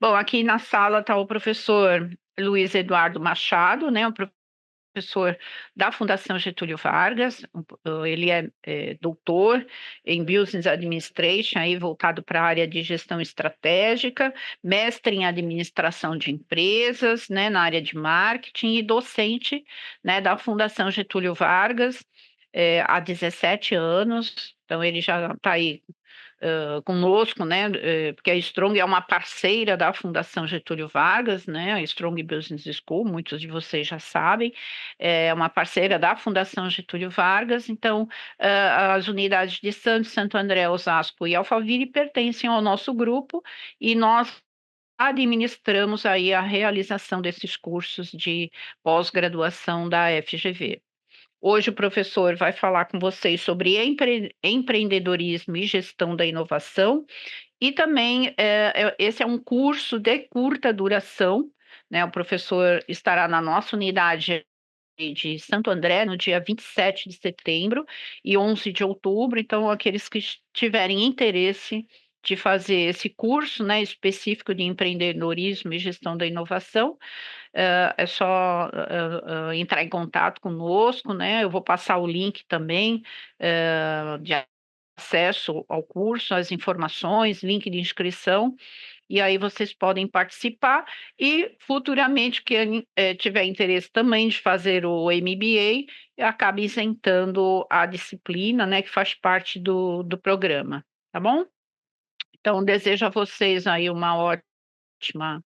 Bom, aqui na sala está o professor Luiz Eduardo Machado, né, um professor da Fundação Getúlio Vargas. Ele é doutor em Business Administration, aí voltado para a área de gestão estratégica, mestre em administração de empresas, né, na área de marketing e docente, né, da Fundação Getúlio Vargas, há 17 anos. Então, ele já está aí conosco, né? Porque a Strong é uma parceira da Fundação Getúlio Vargas, né? A Strong Business School, muitos de vocês já sabem, é uma parceira da Fundação Getúlio Vargas. Então, as unidades de Santos, Santo André, Osasco e Alphaville pertencem ao nosso grupo e nós administramos aí a realização desses cursos de pós-graduação da FGV. Hoje o professor vai falar com vocês sobre empreendedorismo e gestão da inovação, e também esse é um curso de curta duração, né? O professor estará na nossa unidade de Santo André no dia 27 de setembro e 11 de outubro. Então, aqueles que tiverem interesse de fazer esse curso, né, específico de empreendedorismo e gestão da inovação, é só entrar em contato conosco, né? Eu vou passar o link também de acesso ao curso, as informações, link de inscrição, e aí vocês podem participar e futuramente quem tiver interesse também de fazer o MBA, acabe isentando a disciplina, né, que faz parte do programa, tá bom? Então, desejo a vocês aí uma ótima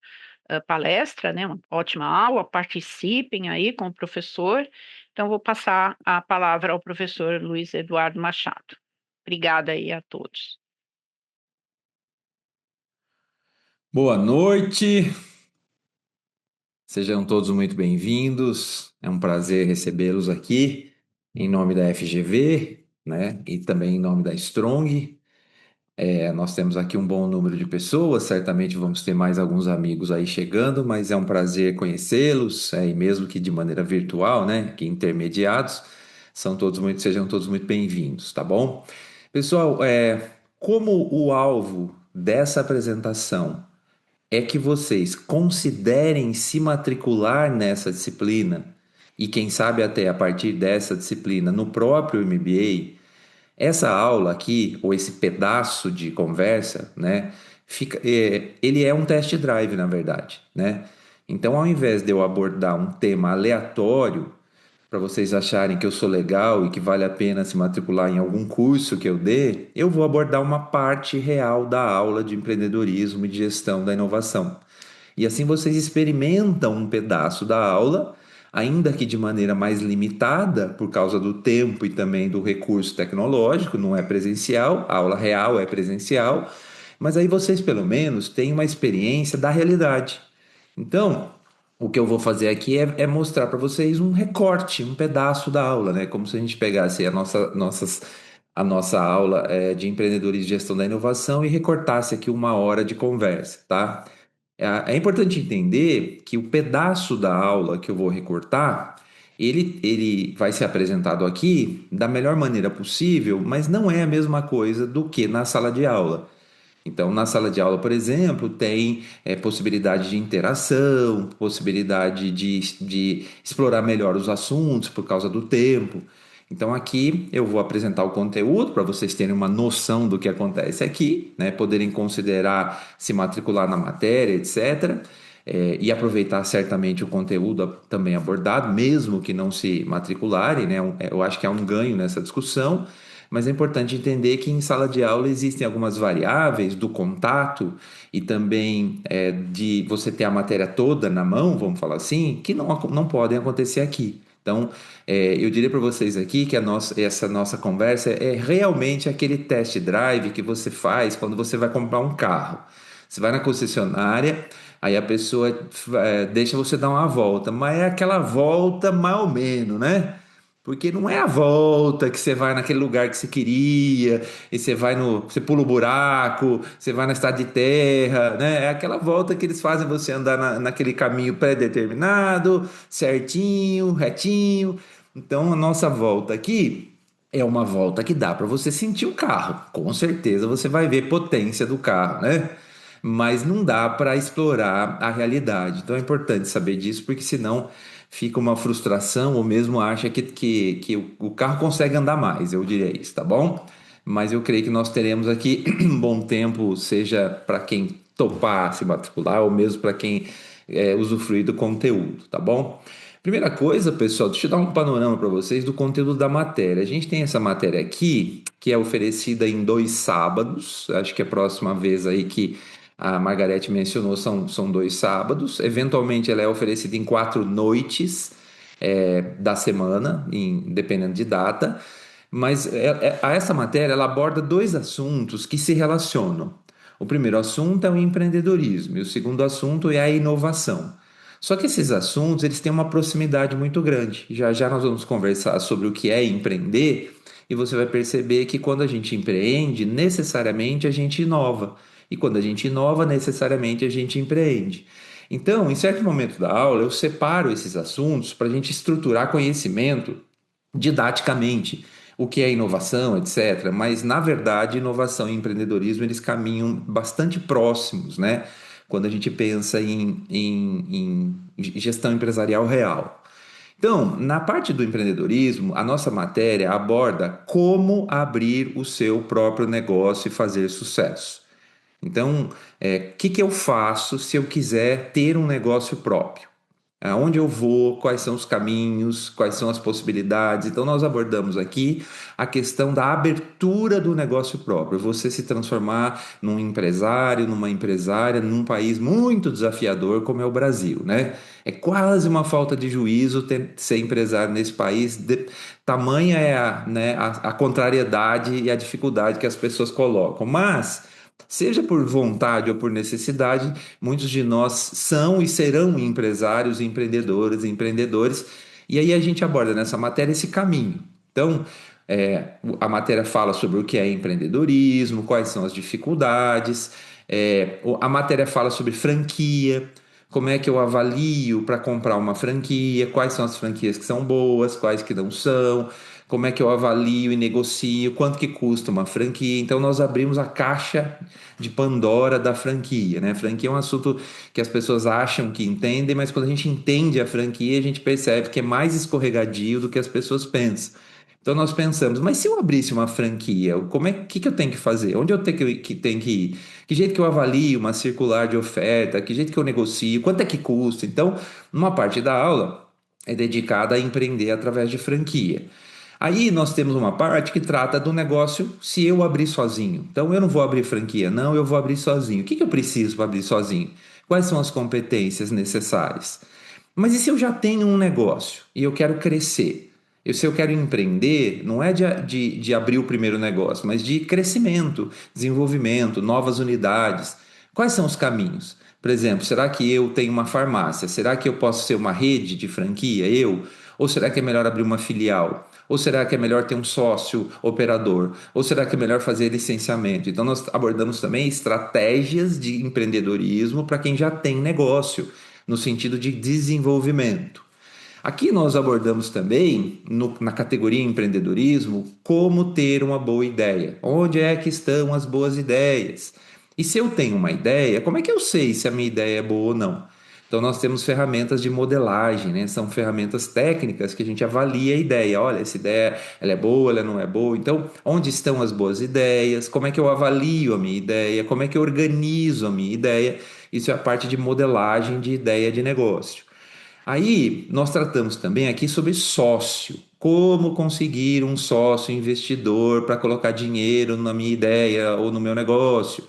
palestra, né? Uma ótima aula, participem aí com o professor. Então, vou passar a palavra ao professor Luiz Eduardo Machado. Obrigada aí a todos. Boa noite, sejam todos muito bem-vindos. É um prazer recebê-los aqui em nome da FGV, né? E também em nome da Strong. Nós temos aqui um bom número de pessoas, certamente vamos ter mais alguns amigos aí chegando, mas é um prazer conhecê-los, e mesmo que de maneira virtual, né? Que intermediados, sejam todos muito bem-vindos, tá bom? Pessoal, como o alvo dessa apresentação é que vocês considerem se matricular nessa disciplina e quem sabe até a partir dessa disciplina no próprio MBA, essa aula aqui ou esse pedaço de conversa, né, ele é um test drive na verdade, né? Então, ao invés de eu abordar um tema aleatório para vocês acharem que eu sou legal e que vale a pena se matricular em algum curso que eu dê, eu vou abordar uma parte real da aula de empreendedorismo e de gestão da inovação. E assim vocês experimentam um pedaço da aula, ainda que de maneira mais limitada, por causa do tempo e também do recurso tecnológico, não é presencial, a aula real é presencial, mas aí vocês pelo menos têm uma experiência da realidade. Então, o que eu vou fazer aqui é mostrar para vocês um recorte, um pedaço da aula, né? Como se a gente pegasse a nossa aula de empreendedorismo e gestão da inovação e recortasse aqui uma hora de conversa, tá? É importante entender que o pedaço da aula que eu vou recortar, ele vai ser apresentado aqui da melhor maneira possível, mas não é a mesma coisa do que na sala de aula. Então, na sala de aula, por exemplo, tem possibilidade de interação, possibilidade de explorar melhor os assuntos por causa do tempo. Então, aqui eu vou apresentar o conteúdo para vocês terem uma noção do que acontece aqui, né? Poderem considerar se matricular na matéria, etc. E aproveitar certamente o conteúdo também abordado, mesmo que não se matricularem, né? Eu acho que há um ganho nessa discussão. Mas é importante entender que em sala de aula existem algumas variáveis do contato e também de você ter a matéria toda na mão, vamos falar assim, que não podem acontecer aqui. Então, eu diria para vocês aqui que essa nossa conversa é realmente aquele test drive que você faz quando você vai comprar um carro. Você vai na concessionária, aí a pessoa deixa você dar uma volta, mas é aquela volta mais ou menos, né? Porque não é a volta que você vai naquele lugar que você queria, e você pula o buraco, você vai na estrada de terra, né? É aquela volta que eles fazem você andar naquele caminho pré-determinado, certinho, retinho. Então, a nossa volta aqui é uma volta que dá para você sentir o carro. Com certeza você vai ver potência do carro, né? mas não dá para explorar a realidade. Então é importante saber disso, porque senão fica uma frustração, ou mesmo acha que o carro consegue andar mais, eu diria isso, tá bom? Mas eu creio que nós teremos aqui um bom tempo, seja para quem topar se matricular, ou mesmo para quem usufruir do conteúdo, tá bom? Primeira coisa, pessoal, deixa eu dar um panorama para vocês do conteúdo da matéria. A gente tem essa matéria aqui, que é oferecida em 2 sábados. Acho que a próxima vez aí que a Margarete mencionou são 2 sábados. Eventualmente ela é oferecida em 4 noites da semana, dependendo de data. Mas essa matéria ela aborda 2 assuntos que se relacionam. O primeiro assunto é o empreendedorismo e o segundo assunto é a inovação. Só que esses assuntos, eles têm uma proximidade muito grande. Já já nós vamos conversar sobre o que é empreender e você vai perceber que quando a gente empreende, necessariamente a gente inova. E quando a gente inova, necessariamente a gente empreende. Então, em certo momento da aula, eu separo esses assuntos para a gente estruturar conhecimento didaticamente, o que é inovação, etc. Mas, na verdade, inovação e empreendedorismo, eles caminham bastante próximos, né? Quando a gente pensa em gestão empresarial real. Então, na parte do empreendedorismo, a nossa matéria aborda como abrir o seu próprio negócio e fazer sucesso. Então, o que eu faço se eu quiser ter um negócio próprio? Aonde eu vou, quais são os caminhos, quais são as possibilidades. Então, nós abordamos aqui a questão da abertura do negócio próprio, você se transformar num empresário, numa empresária, num país muito desafiador como é o Brasil, né? É quase uma falta de juízo ser empresário nesse país, tamanha é a contrariedade e a dificuldade que as pessoas colocam. Mas, seja por vontade ou por necessidade, muitos de nós são e serão empresários, empreendedores, empreendedores, e aí a gente aborda nessa matéria esse caminho. Então, a matéria fala sobre o que é empreendedorismo, quais são as dificuldades, a matéria fala sobre franquia, como é que eu avalio para comprar uma franquia, quais são as franquias que são boas, quais que não são, como é que eu avalio e negocio, quanto que custa uma franquia. Então nós abrimos a caixa de Pandora da franquia, né? Franquia é um assunto que as pessoas acham que entendem, mas quando a gente entende a franquia, a gente percebe que é mais escorregadio do que as pessoas pensam. Então nós pensamos, mas se eu abrisse uma franquia, como que eu tenho que fazer? Onde eu tenho que ir? Que jeito que eu avalio uma circular de oferta? Que jeito que eu negocio? Quanto é que custa? Então, uma parte da aula é dedicada a empreender através de franquia. Aí nós temos uma parte que trata do negócio se eu abrir sozinho. Então eu não vou abrir franquia, não, eu vou abrir sozinho. O que eu preciso para abrir sozinho? Quais são as competências necessárias? Mas e se eu já tenho um negócio e eu quero crescer? Se eu quero empreender, não é de abrir o primeiro negócio, mas de crescimento, desenvolvimento, novas unidades. Quais são os caminhos? Por exemplo, será que eu tenho uma farmácia? Será que eu posso ser uma rede de franquia? Eu? Ou será que é melhor abrir uma filial? Ou será que é melhor ter um sócio operador? Ou será que é melhor fazer licenciamento? Então, nós abordamos também estratégias de empreendedorismo para quem já tem negócio, no sentido de desenvolvimento. Aqui nós abordamos também, na categoria empreendedorismo, como ter uma boa ideia. Onde é que estão as boas ideias? E se eu tenho uma ideia, como é que eu sei se a minha ideia é boa ou não? Então nós temos ferramentas de modelagem, né? São ferramentas técnicas que a gente avalia a ideia. Olha, essa ideia, ela é boa, ela não é boa. Então, onde estão as boas ideias? Como é que eu avalio a minha ideia? Como é que eu organizo a minha ideia? Isso é a parte de modelagem de ideia de negócio. Aí nós tratamos também aqui sobre sócio. Como conseguir um sócio investidor para colocar dinheiro na minha ideia ou no meu negócio?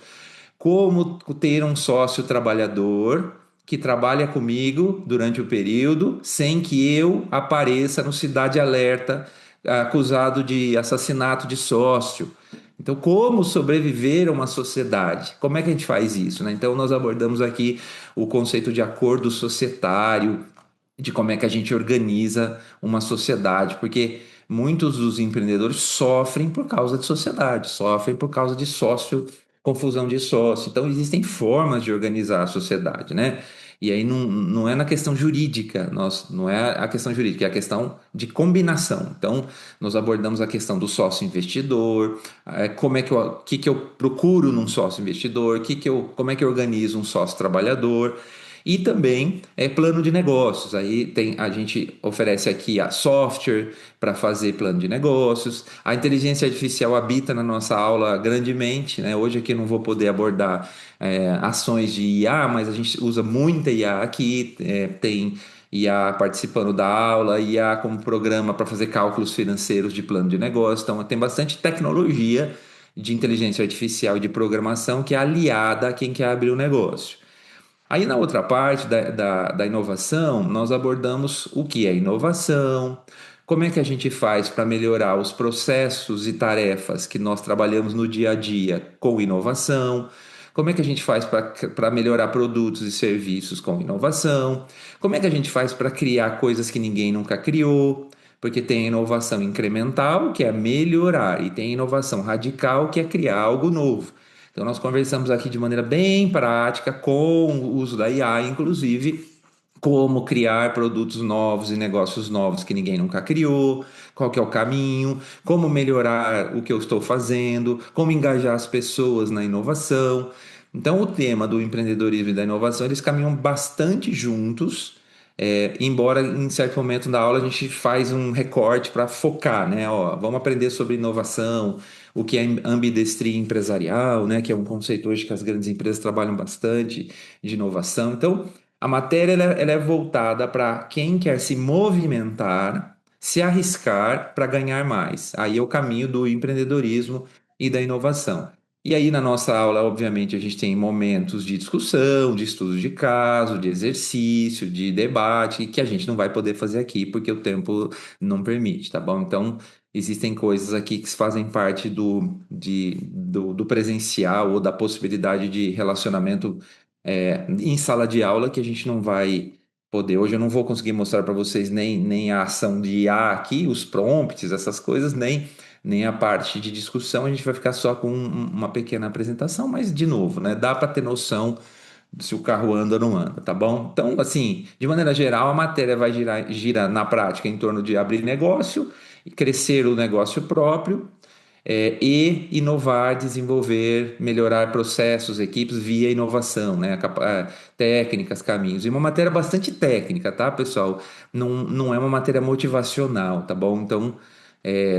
Como ter um sócio trabalhador que trabalha comigo durante o período sem que eu apareça no Cidade Alerta acusado de assassinato de sócio. Então, como sobreviver a uma sociedade? Como é que a gente faz isso, né? Então, nós abordamos aqui o conceito de acordo societário, de como é que a gente organiza uma sociedade, porque muitos dos empreendedores sofrem por causa de sociedade, sofrem por causa de sócio, confusão de sócio. Então, existem formas de organizar a sociedade, né? E aí não é na questão jurídica, não é a questão jurídica, é a questão de combinação. Então, nós abordamos a questão do sócio investidor, como é que o que eu procuro num sócio investidor, como é que eu organizo um sócio trabalhador. E também plano de negócios. Aí a gente oferece aqui a software para fazer plano de negócios. A inteligência artificial habita na nossa aula grandemente, né? Hoje aqui eu não vou poder abordar ações de IA, mas a gente usa muita IA aqui. Tem IA participando da aula, IA como programa para fazer cálculos financeiros de plano de negócio. Então tem bastante tecnologia de inteligência artificial e de programação que é aliada a quem quer abrir o negócio. Aí na outra parte da inovação, nós abordamos o que é inovação, como é que a gente faz para melhorar os processos e tarefas que nós trabalhamos no dia a dia com inovação, como é que a gente faz para melhorar produtos e serviços com inovação, como é que a gente faz para criar coisas que ninguém nunca criou, porque tem inovação incremental, que é melhorar, e tem inovação radical, que é criar algo novo. Então, nós conversamos aqui de maneira bem prática, com o uso da IA, inclusive, como criar produtos novos e negócios novos que ninguém nunca criou, qual que é o caminho, como melhorar o que eu estou fazendo, como engajar as pessoas na inovação. Então, o tema do empreendedorismo e da inovação, eles caminham bastante juntos, embora em certo momento da aula a gente faz um recorte para focar, né? Ó, vamos aprender sobre inovação, o que é ambidestria empresarial, né? Que é um conceito hoje que as grandes empresas trabalham bastante de inovação. Então, a matéria ela é voltada para quem quer se movimentar, se arriscar para ganhar mais. Aí é o caminho do empreendedorismo e da inovação. E aí, na nossa aula, obviamente, a gente tem momentos de discussão, de estudo de caso, de exercício, de debate, que a gente não vai poder fazer aqui porque o tempo não permite, tá bom? Então, existem coisas aqui que fazem parte do presencial ou da possibilidade de relacionamento em sala de aula que a gente não vai poder. Hoje eu não vou conseguir mostrar para vocês nem a ação de IA aqui, os prompts, essas coisas, nem a parte de discussão. A gente vai ficar só com uma pequena apresentação, mas de novo, né? Dá para ter noção se o carro anda ou não anda, tá bom? Então, assim, de maneira geral, a matéria gira na prática em torno de abrir negócio, crescer o negócio próprio, e inovar, desenvolver, melhorar processos, equipes via inovação, né? Técnicas, caminhos. E uma matéria bastante técnica, tá, pessoal? Não é uma matéria motivacional, tá bom? Então,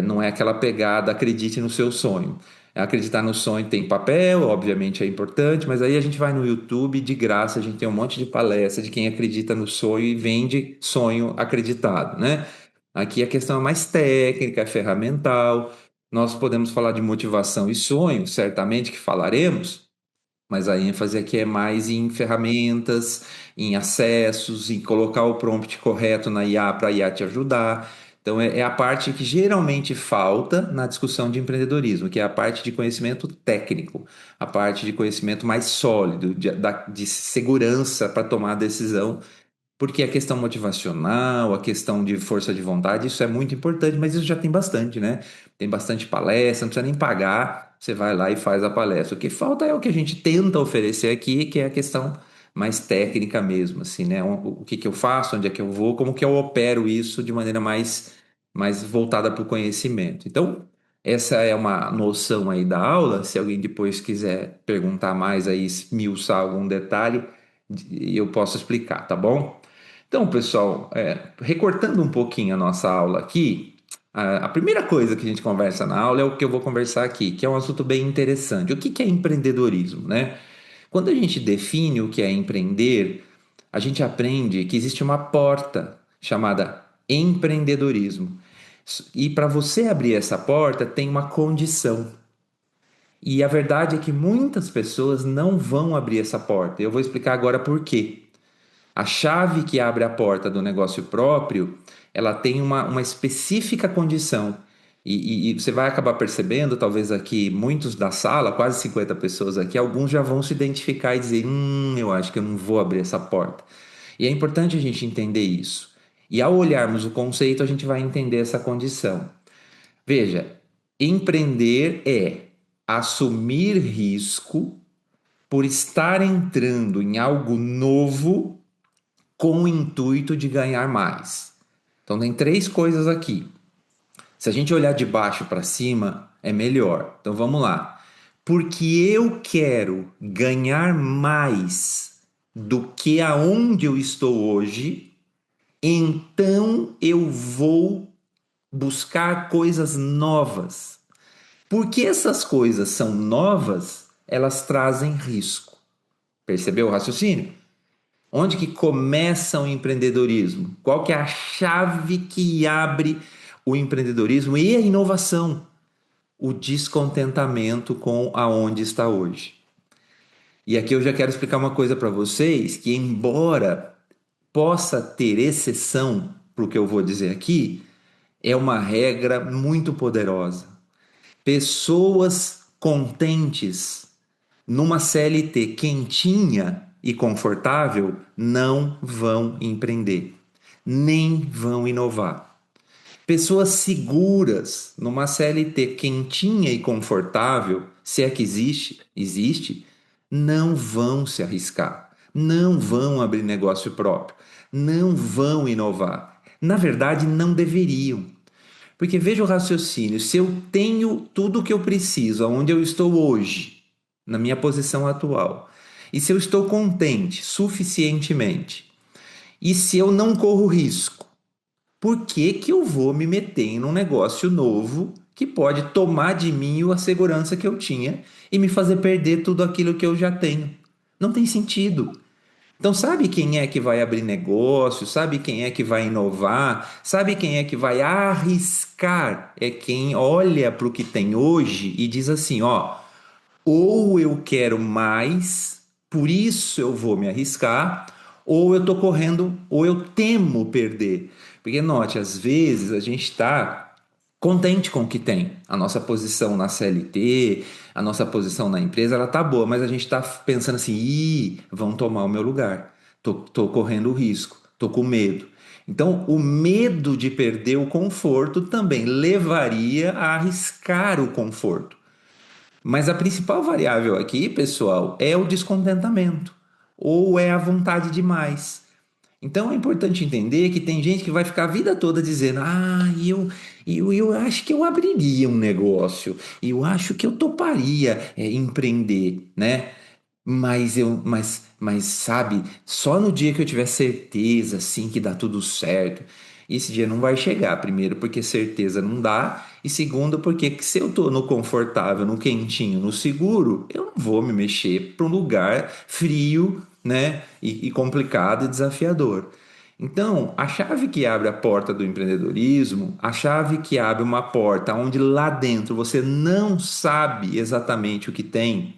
não é aquela pegada, acredite no seu sonho. Acreditar no sonho tem papel, obviamente é importante, mas aí a gente vai no YouTube de graça, a gente tem um monte de palestra de quem acredita no sonho e vende sonho acreditado, né? Aqui a questão é mais técnica, é ferramental. Nós podemos falar de motivação e sonho, certamente que falaremos, mas a ênfase aqui é mais em ferramentas, em acessos, em colocar o prompt correto na IA para a IA te ajudar. Então, é a parte que geralmente falta na discussão de empreendedorismo, que é a parte de conhecimento técnico, a parte de conhecimento mais sólido, de segurança para tomar a decisão, porque a questão motivacional, a questão de força de vontade, isso é muito importante, mas isso já tem bastante, né? Tem bastante palestra, não precisa nem pagar, você vai lá e faz a palestra. O que falta é o que a gente tenta oferecer aqui, que é a questão mais técnica mesmo, assim, né? O que que eu faço, onde é que eu vou, como que eu opero isso de maneira mais voltada para o conhecimento. Então, essa é uma noção aí da aula. Se alguém depois quiser perguntar mais aí, esmiuçar algum detalhe, eu posso explicar, tá bom? Então, pessoal, recortando um pouquinho a nossa aula aqui, a primeira coisa que a gente conversa na aula é o que eu vou conversar aqui, que é um assunto bem interessante. O que que é empreendedorismo, né? Quando a gente define o que é empreender, a gente aprende que existe uma porta chamada empreendedorismo. E para você abrir essa porta, tem uma condição. E a verdade é que muitas pessoas não vão abrir essa porta. Eu vou explicar agora por quê. A chave que abre a porta do negócio próprio, ela tem uma específica condição. E você vai acabar percebendo, talvez aqui, muitos da sala, quase 50 pessoas aqui, alguns já vão se identificar e dizer: eu acho que eu não vou abrir essa porta. E é importante a gente entender isso. E ao olharmos o conceito, a gente vai entender essa condição. Veja, empreender é assumir risco por estar entrando em algo novo com o intuito de ganhar mais. Então tem três coisas aqui. Se a gente olhar de baixo para cima, é melhor. Então vamos lá. Porque eu quero ganhar mais do que aonde eu estou hoje, então eu vou buscar coisas novas. Porque essas coisas são novas, elas trazem risco. Percebeu o raciocínio? Onde que começa o empreendedorismo? Qual que é a chave que abre o empreendedorismo e a inovação? O descontentamento com aonde está hoje. E aqui eu já quero explicar uma coisa para vocês, que embora possa ter exceção para o que eu vou dizer aqui, é uma regra muito poderosa. Pessoas contentes numa CLT quentinha e confortável não vão empreender, nem vão inovar. Pessoas seguras numa CLT quentinha e confortável, se é que existe, não vão se arriscar, não vão abrir negócio próprio, não vão inovar. Na verdade, não deveriam. Porque veja o raciocínio: se eu tenho tudo o que eu preciso, onde eu estou hoje, na minha posição atual, e se eu estou contente suficientemente, e se eu não corro risco, por que que eu vou me meter em um negócio novo que pode tomar de mim a segurança que eu tinha e me fazer perder tudo aquilo que eu já tenho? Não tem sentido. Então, sabe quem é que vai abrir negócio? Sabe quem é que vai inovar? Sabe quem é que vai arriscar? É quem olha para o que tem hoje e diz assim: ó, ou eu quero mais, por isso eu vou me arriscar, ou eu estou correndo, ou eu temo perder. Porque note, às vezes a gente está contente com o que tem. A nossa posição na CLT, a nossa posição na empresa, ela tá boa, mas a gente está pensando assim: ih, vão tomar o meu lugar. Tô correndo risco, tô com medo. Então, o medo de perder o conforto também levaria a arriscar o conforto. Mas a principal variável aqui, pessoal, é o descontentamento ou é a vontade demais. Então é importante entender que tem gente que vai ficar a vida toda dizendo: ah, eu acho que eu abriria um negócio, eu acho que eu toparia empreender, né? Mas sabe, só no dia que eu tiver certeza, assim, que dá tudo certo, esse dia não vai chegar. Primeiro, porque certeza não dá, e segundo, porque se eu tô no confortável, no quentinho, no seguro, eu não vou me mexer para um lugar frio, né? E complicado e desafiador. Então, a chave que abre a porta do empreendedorismo, a chave que abre uma porta onde lá dentro você não sabe exatamente o que tem,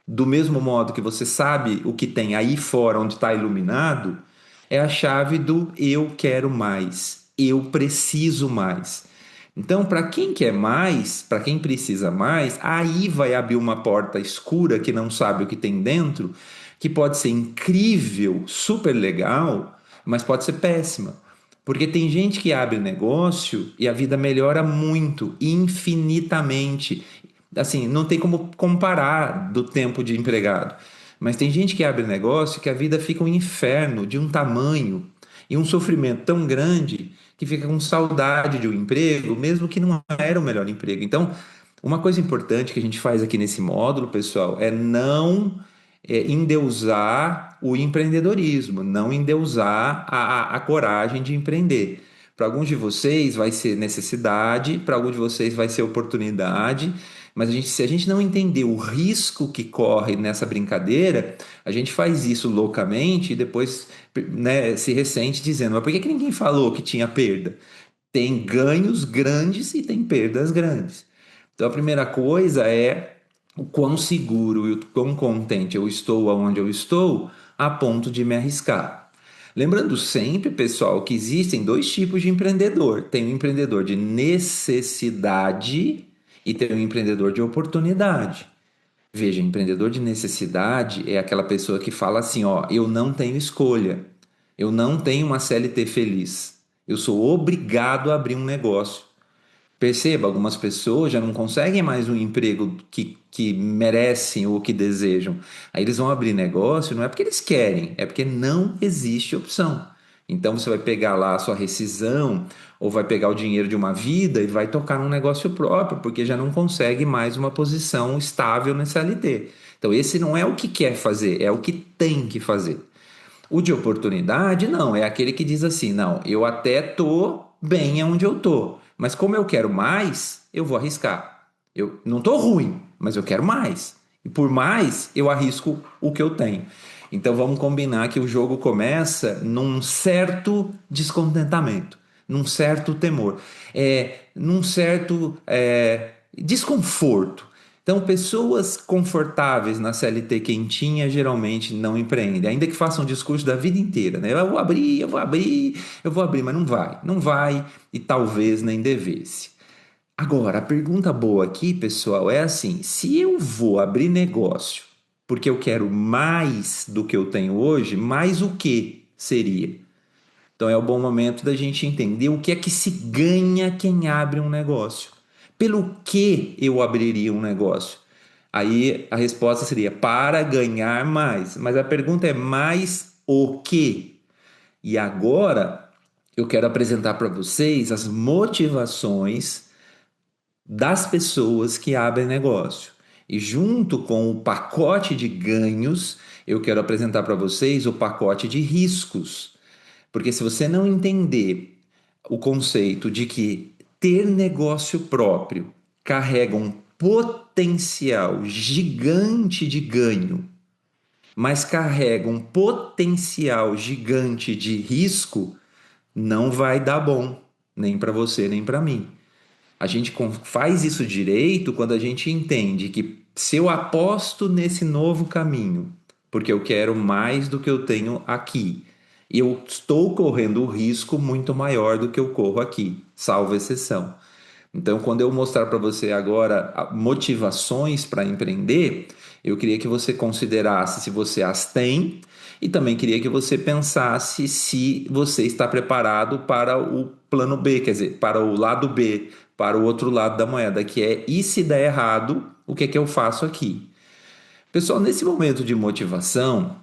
do mesmo modo que você sabe o que tem aí fora, onde está iluminado, é a chave do eu quero mais, eu preciso mais. Então, para quem quer mais, para quem precisa mais, aí vai abrir uma porta escura que não sabe o que tem dentro, que pode ser incrível, super legal, mas pode ser péssima. Porque tem gente que abre negócio e a vida melhora muito, infinitamente. Assim, não tem como comparar do tempo de empregado. Mas tem gente que abre negócio que a vida fica um inferno de um tamanho e um sofrimento tão grande que fica com saudade de um emprego, mesmo que não era o melhor emprego. Então, uma coisa importante que a gente faz aqui nesse módulo, pessoal, é não endeusar o empreendedorismo, não endeusar a coragem de empreender. Para alguns de vocês vai ser necessidade, para alguns de vocês vai ser oportunidade, mas se a gente não entender o risco que corre nessa brincadeira, a gente faz isso loucamente e depois, né, se ressente dizendo: mas por que que ninguém falou que tinha perda? Tem ganhos grandes e tem perdas grandes. Então a primeira coisa é o quão seguro e o quão contente eu estou aonde eu estou a ponto de me arriscar. Lembrando sempre, pessoal, que existem dois tipos de empreendedor. Tem o empreendedor de necessidade e tem o empreendedor de oportunidade. Veja, empreendedor de necessidade é aquela pessoa que fala assim: ó, eu não tenho escolha, eu não tenho uma CLT feliz, eu sou obrigado a abrir um negócio. Perceba, algumas pessoas já não conseguem mais um emprego que merecem ou que desejam. Aí eles vão abrir negócio, não é porque eles querem, é porque não existe opção. Então você vai pegar lá a sua rescisão, ou vai pegar o dinheiro de uma vida e vai tocar num negócio próprio, porque já não consegue mais uma posição estável nesse CLT. Então esse não é o que quer fazer, é o que tem que fazer. O de oportunidade, não, é aquele que diz assim: não, eu até tô bem onde eu tô, mas como eu quero mais, eu vou arriscar. Eu não tô ruim, mas eu quero mais. E por mais, eu arrisco o que eu tenho. Então vamos combinar que o jogo começa num certo descontentamento, num certo temor, num certo desconforto. Então, pessoas confortáveis na CLT quentinha geralmente não empreendem, ainda que façam um discurso da vida inteira, né? Eu vou abrir, eu vou abrir, eu vou abrir, mas não vai, não vai e talvez nem devesse. Agora, a pergunta boa aqui, pessoal, é assim: se eu vou abrir negócio porque eu quero mais do que eu tenho hoje, mais o que seria? Então é o bom momento da gente entender o que é que se ganha quem abre um negócio. Pelo que eu abriria um negócio? Aí a resposta seria para ganhar mais. Mas a pergunta é mais o quê? E agora eu quero apresentar para vocês as motivações das pessoas que abrem negócio. E junto com o pacote de ganhos, eu quero apresentar para vocês o pacote de riscos. Porque se você não entender o conceito de que ter negócio próprio carrega um potencial gigante de ganho, mas carrega um potencial gigante de risco, não vai dar bom, nem para você, nem para mim. A gente faz isso direito quando a gente entende que se eu aposto nesse novo caminho, porque eu quero mais do que eu tenho aqui, eu estou correndo o risco muito maior do que eu corro aqui, salvo exceção. Então, quando eu mostrar para você agora motivações para empreender, eu queria que você considerasse se você as tem e também queria que você pensasse se você está preparado para o plano B, quer dizer, para o lado B, para o outro lado da moeda, que é: e se der errado, o que é que eu faço aqui? Pessoal, nesse momento de motivação,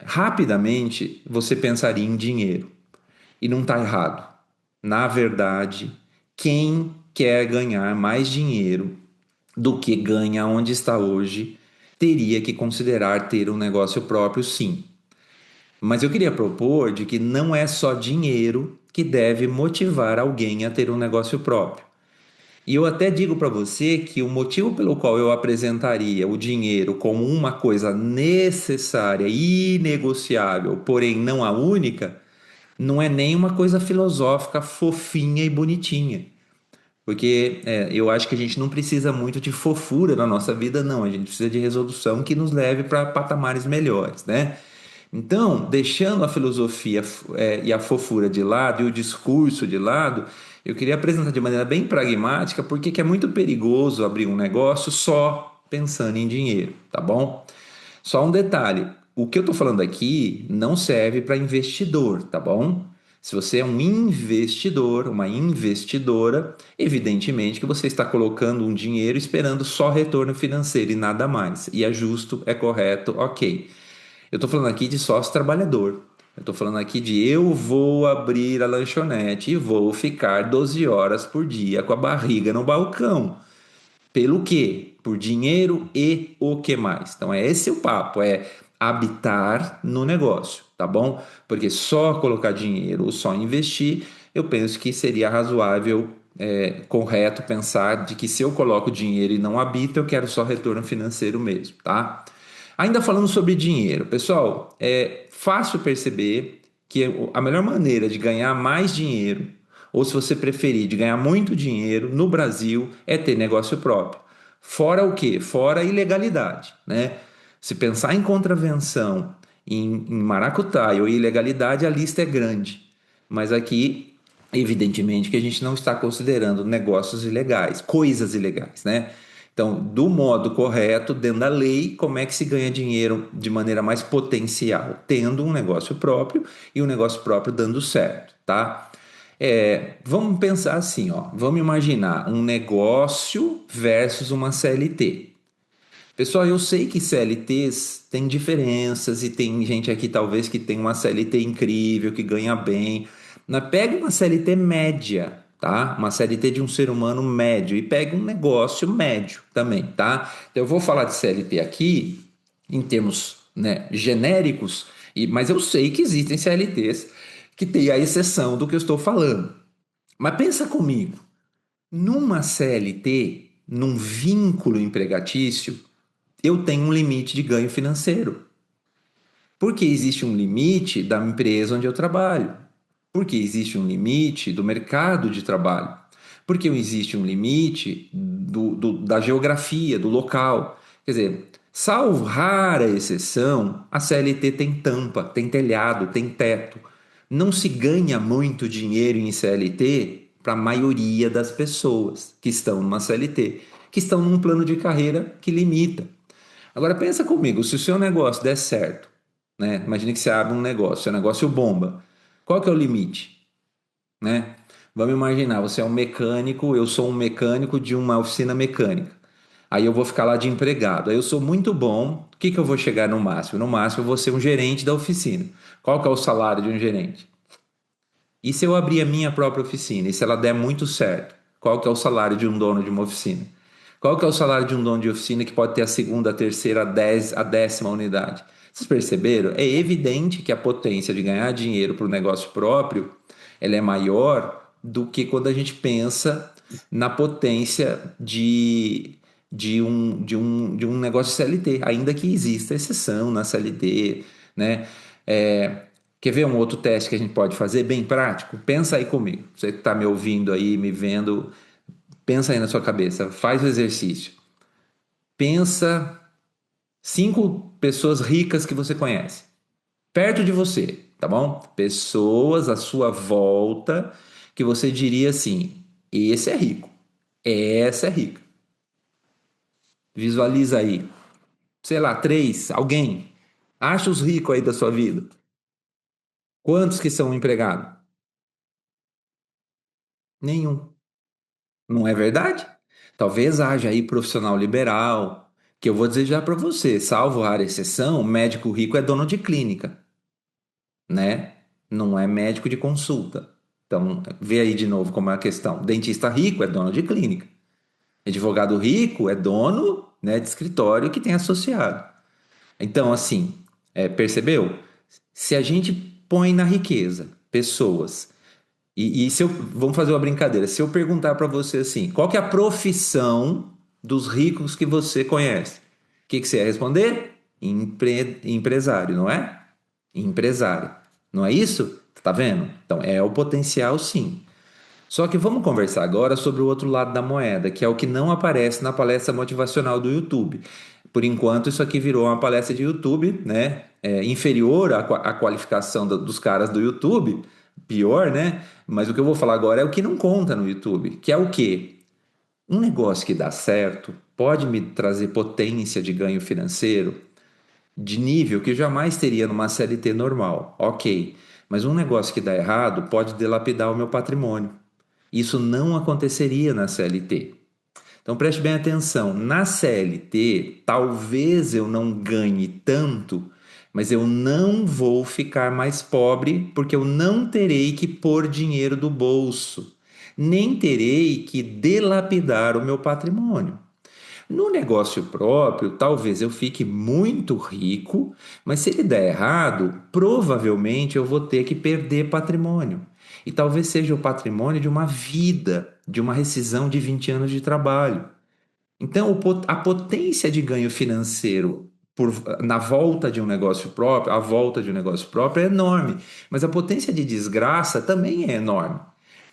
rapidamente você pensaria em dinheiro. E não está errado. Na verdade, quem quer ganhar mais dinheiro do que ganha onde está hoje, teria que considerar ter um negócio próprio, sim. Mas eu queria propor de que não é só dinheiro que deve motivar alguém a ter um negócio próprio. E eu até digo para você que o motivo pelo qual eu apresentaria o dinheiro como uma coisa necessária e inegociável, porém não a única, não é nem uma coisa filosófica fofinha e bonitinha. Porque eu acho que a gente não precisa muito de fofura na nossa vida, não. A gente precisa de resolução que nos leve para patamares melhores, né? Então, deixando a filosofia e a fofura de lado e o discurso de lado, eu queria apresentar de maneira bem pragmática porque que é muito perigoso abrir um negócio só pensando em dinheiro, tá bom? Só um detalhe: o que eu estou falando aqui não serve para investidor, tá bom? Se você é um investidor, uma investidora, evidentemente que você está colocando um dinheiro esperando só retorno financeiro e nada mais. E é justo, é correto, ok. Eu estou falando aqui de sócio trabalhador. Eu estou falando aqui de eu vou abrir a lanchonete e vou ficar 12 horas por dia com a barriga no balcão. Pelo quê? Por dinheiro e o que mais? Então é esse o papo, é habitar no negócio, tá bom? Porque só colocar dinheiro ou só investir, eu penso que seria razoável, correto pensar de que se eu coloco dinheiro e não habito, eu quero só retorno financeiro mesmo, tá? Ainda falando sobre dinheiro, pessoal, é fácil perceber que a melhor maneira de ganhar mais dinheiro, ou se você preferir, de ganhar muito dinheiro no Brasil, é ter negócio próprio. Fora o quê? Fora a ilegalidade, né? Se pensar em contravenção, em maracutaia ou ilegalidade, a lista é grande. Mas aqui, evidentemente, que a gente não está considerando negócios ilegais, coisas ilegais, né? Então, do modo correto, dentro da lei, como é que se ganha dinheiro de maneira mais potencial? Tendo um negócio próprio e um negócio próprio dando certo, tá? Vamos pensar assim, ó. Vamos imaginar um negócio versus uma CLT. Pessoal, eu sei que CLTs têm diferenças e tem gente aqui talvez que tem uma CLT incrível, que ganha bem. Mas pega uma CLT média, tá? Uma CLT de um ser humano médio e pega um negócio médio também, tá? Então eu vou falar de CLT aqui em termos, né, genéricos, mas eu sei que existem CLTs que têm a exceção do que eu estou falando. Mas pensa comigo, numa CLT, num vínculo empregatício, eu tenho um limite de ganho financeiro. Porque existe um limite da empresa onde eu trabalho. Porque existe um limite do mercado de trabalho. Porque existe um limite da geografia, do local. Quer dizer, salvo rara exceção, a CLT tem tampa, tem telhado, tem teto. Não se ganha muito dinheiro em CLT para a maioria das pessoas que estão numa CLT, que estão num plano de carreira que limita. Agora pensa comigo, se o seu negócio der certo, né? Imagine que você abre um negócio, seu negócio bomba. Qual que é o limite, né? Vamos imaginar, você é um mecânico, eu sou um mecânico de uma oficina mecânica. Aí eu vou ficar lá de empregado. Aí eu sou muito bom, o que que eu vou chegar no máximo? No máximo eu vou ser um gerente da oficina. Qual que é o salário de um gerente? E se eu abrir a minha própria oficina e se ela der muito certo, qual que é o salário de um dono de uma oficina? Qual que é o salário de um dono de oficina que pode ter a segunda, a terceira, a décima unidade? Vocês perceberam? É evidente que a potência de ganhar dinheiro para o negócio próprio, ela é maior do que quando a gente pensa na potência de um negócio CLT, ainda que exista exceção na CLT, né? É, Quer ver um outro teste que a gente pode fazer, bem prático? Pensa aí comigo. Você que está me ouvindo aí, me vendo, pensa aí na sua cabeça, faz o exercício. Pensa 5 pessoas ricas que você conhece, perto de você, tá bom? Pessoas à sua volta que você diria assim: esse é rico, essa é rica. Visualiza aí, sei lá, 3, alguém. Acha os ricos aí da sua vida. Quantos que são empregados? Nenhum. Não é verdade? Talvez haja aí profissional liberal, que eu vou dizer já para você, salvo rara exceção, médico rico é dono de clínica, né? Não é médico de consulta. Então, vê aí de novo como é a questão. Dentista rico é dono de clínica. Advogado rico é dono, né, de escritório que tem associado. Então, assim, percebeu? Se a gente põe na riqueza pessoas e se eu, vamos fazer uma brincadeira. Se eu perguntar para você assim, qual que é a profissão dos ricos que você conhece? O que que você ia responder? Empresário, não é? Empresário. Não é isso? Tá vendo? Então, é o potencial, sim. Só que vamos conversar agora sobre o outro lado da moeda, que é o que não aparece na palestra motivacional do YouTube. Por enquanto, isso aqui virou uma palestra de YouTube, né? Inferior à qualificação dos caras do YouTube, pior, né? Mas o que eu vou falar agora é o que não conta no YouTube, que é o quê? Um negócio que dá certo pode me trazer potência de ganho financeiro de nível que eu jamais teria numa CLT normal, ok. Mas um negócio que dá errado pode dilapidar o meu patrimônio. Isso não aconteceria na CLT. Então preste bem atenção, na CLT talvez eu não ganhe tanto, mas eu não vou ficar mais pobre porque eu não terei que pôr dinheiro do bolso, nem terei que dilapidar o meu patrimônio. No negócio próprio, talvez eu fique muito rico, mas se ele der errado, provavelmente eu vou ter que perder patrimônio. E talvez seja o patrimônio de uma vida, de uma rescisão de 20 anos de trabalho. Então, a potência de ganho financeiro na volta de um negócio próprio, a volta de um negócio próprio é enorme, mas a potência de desgraça também é enorme.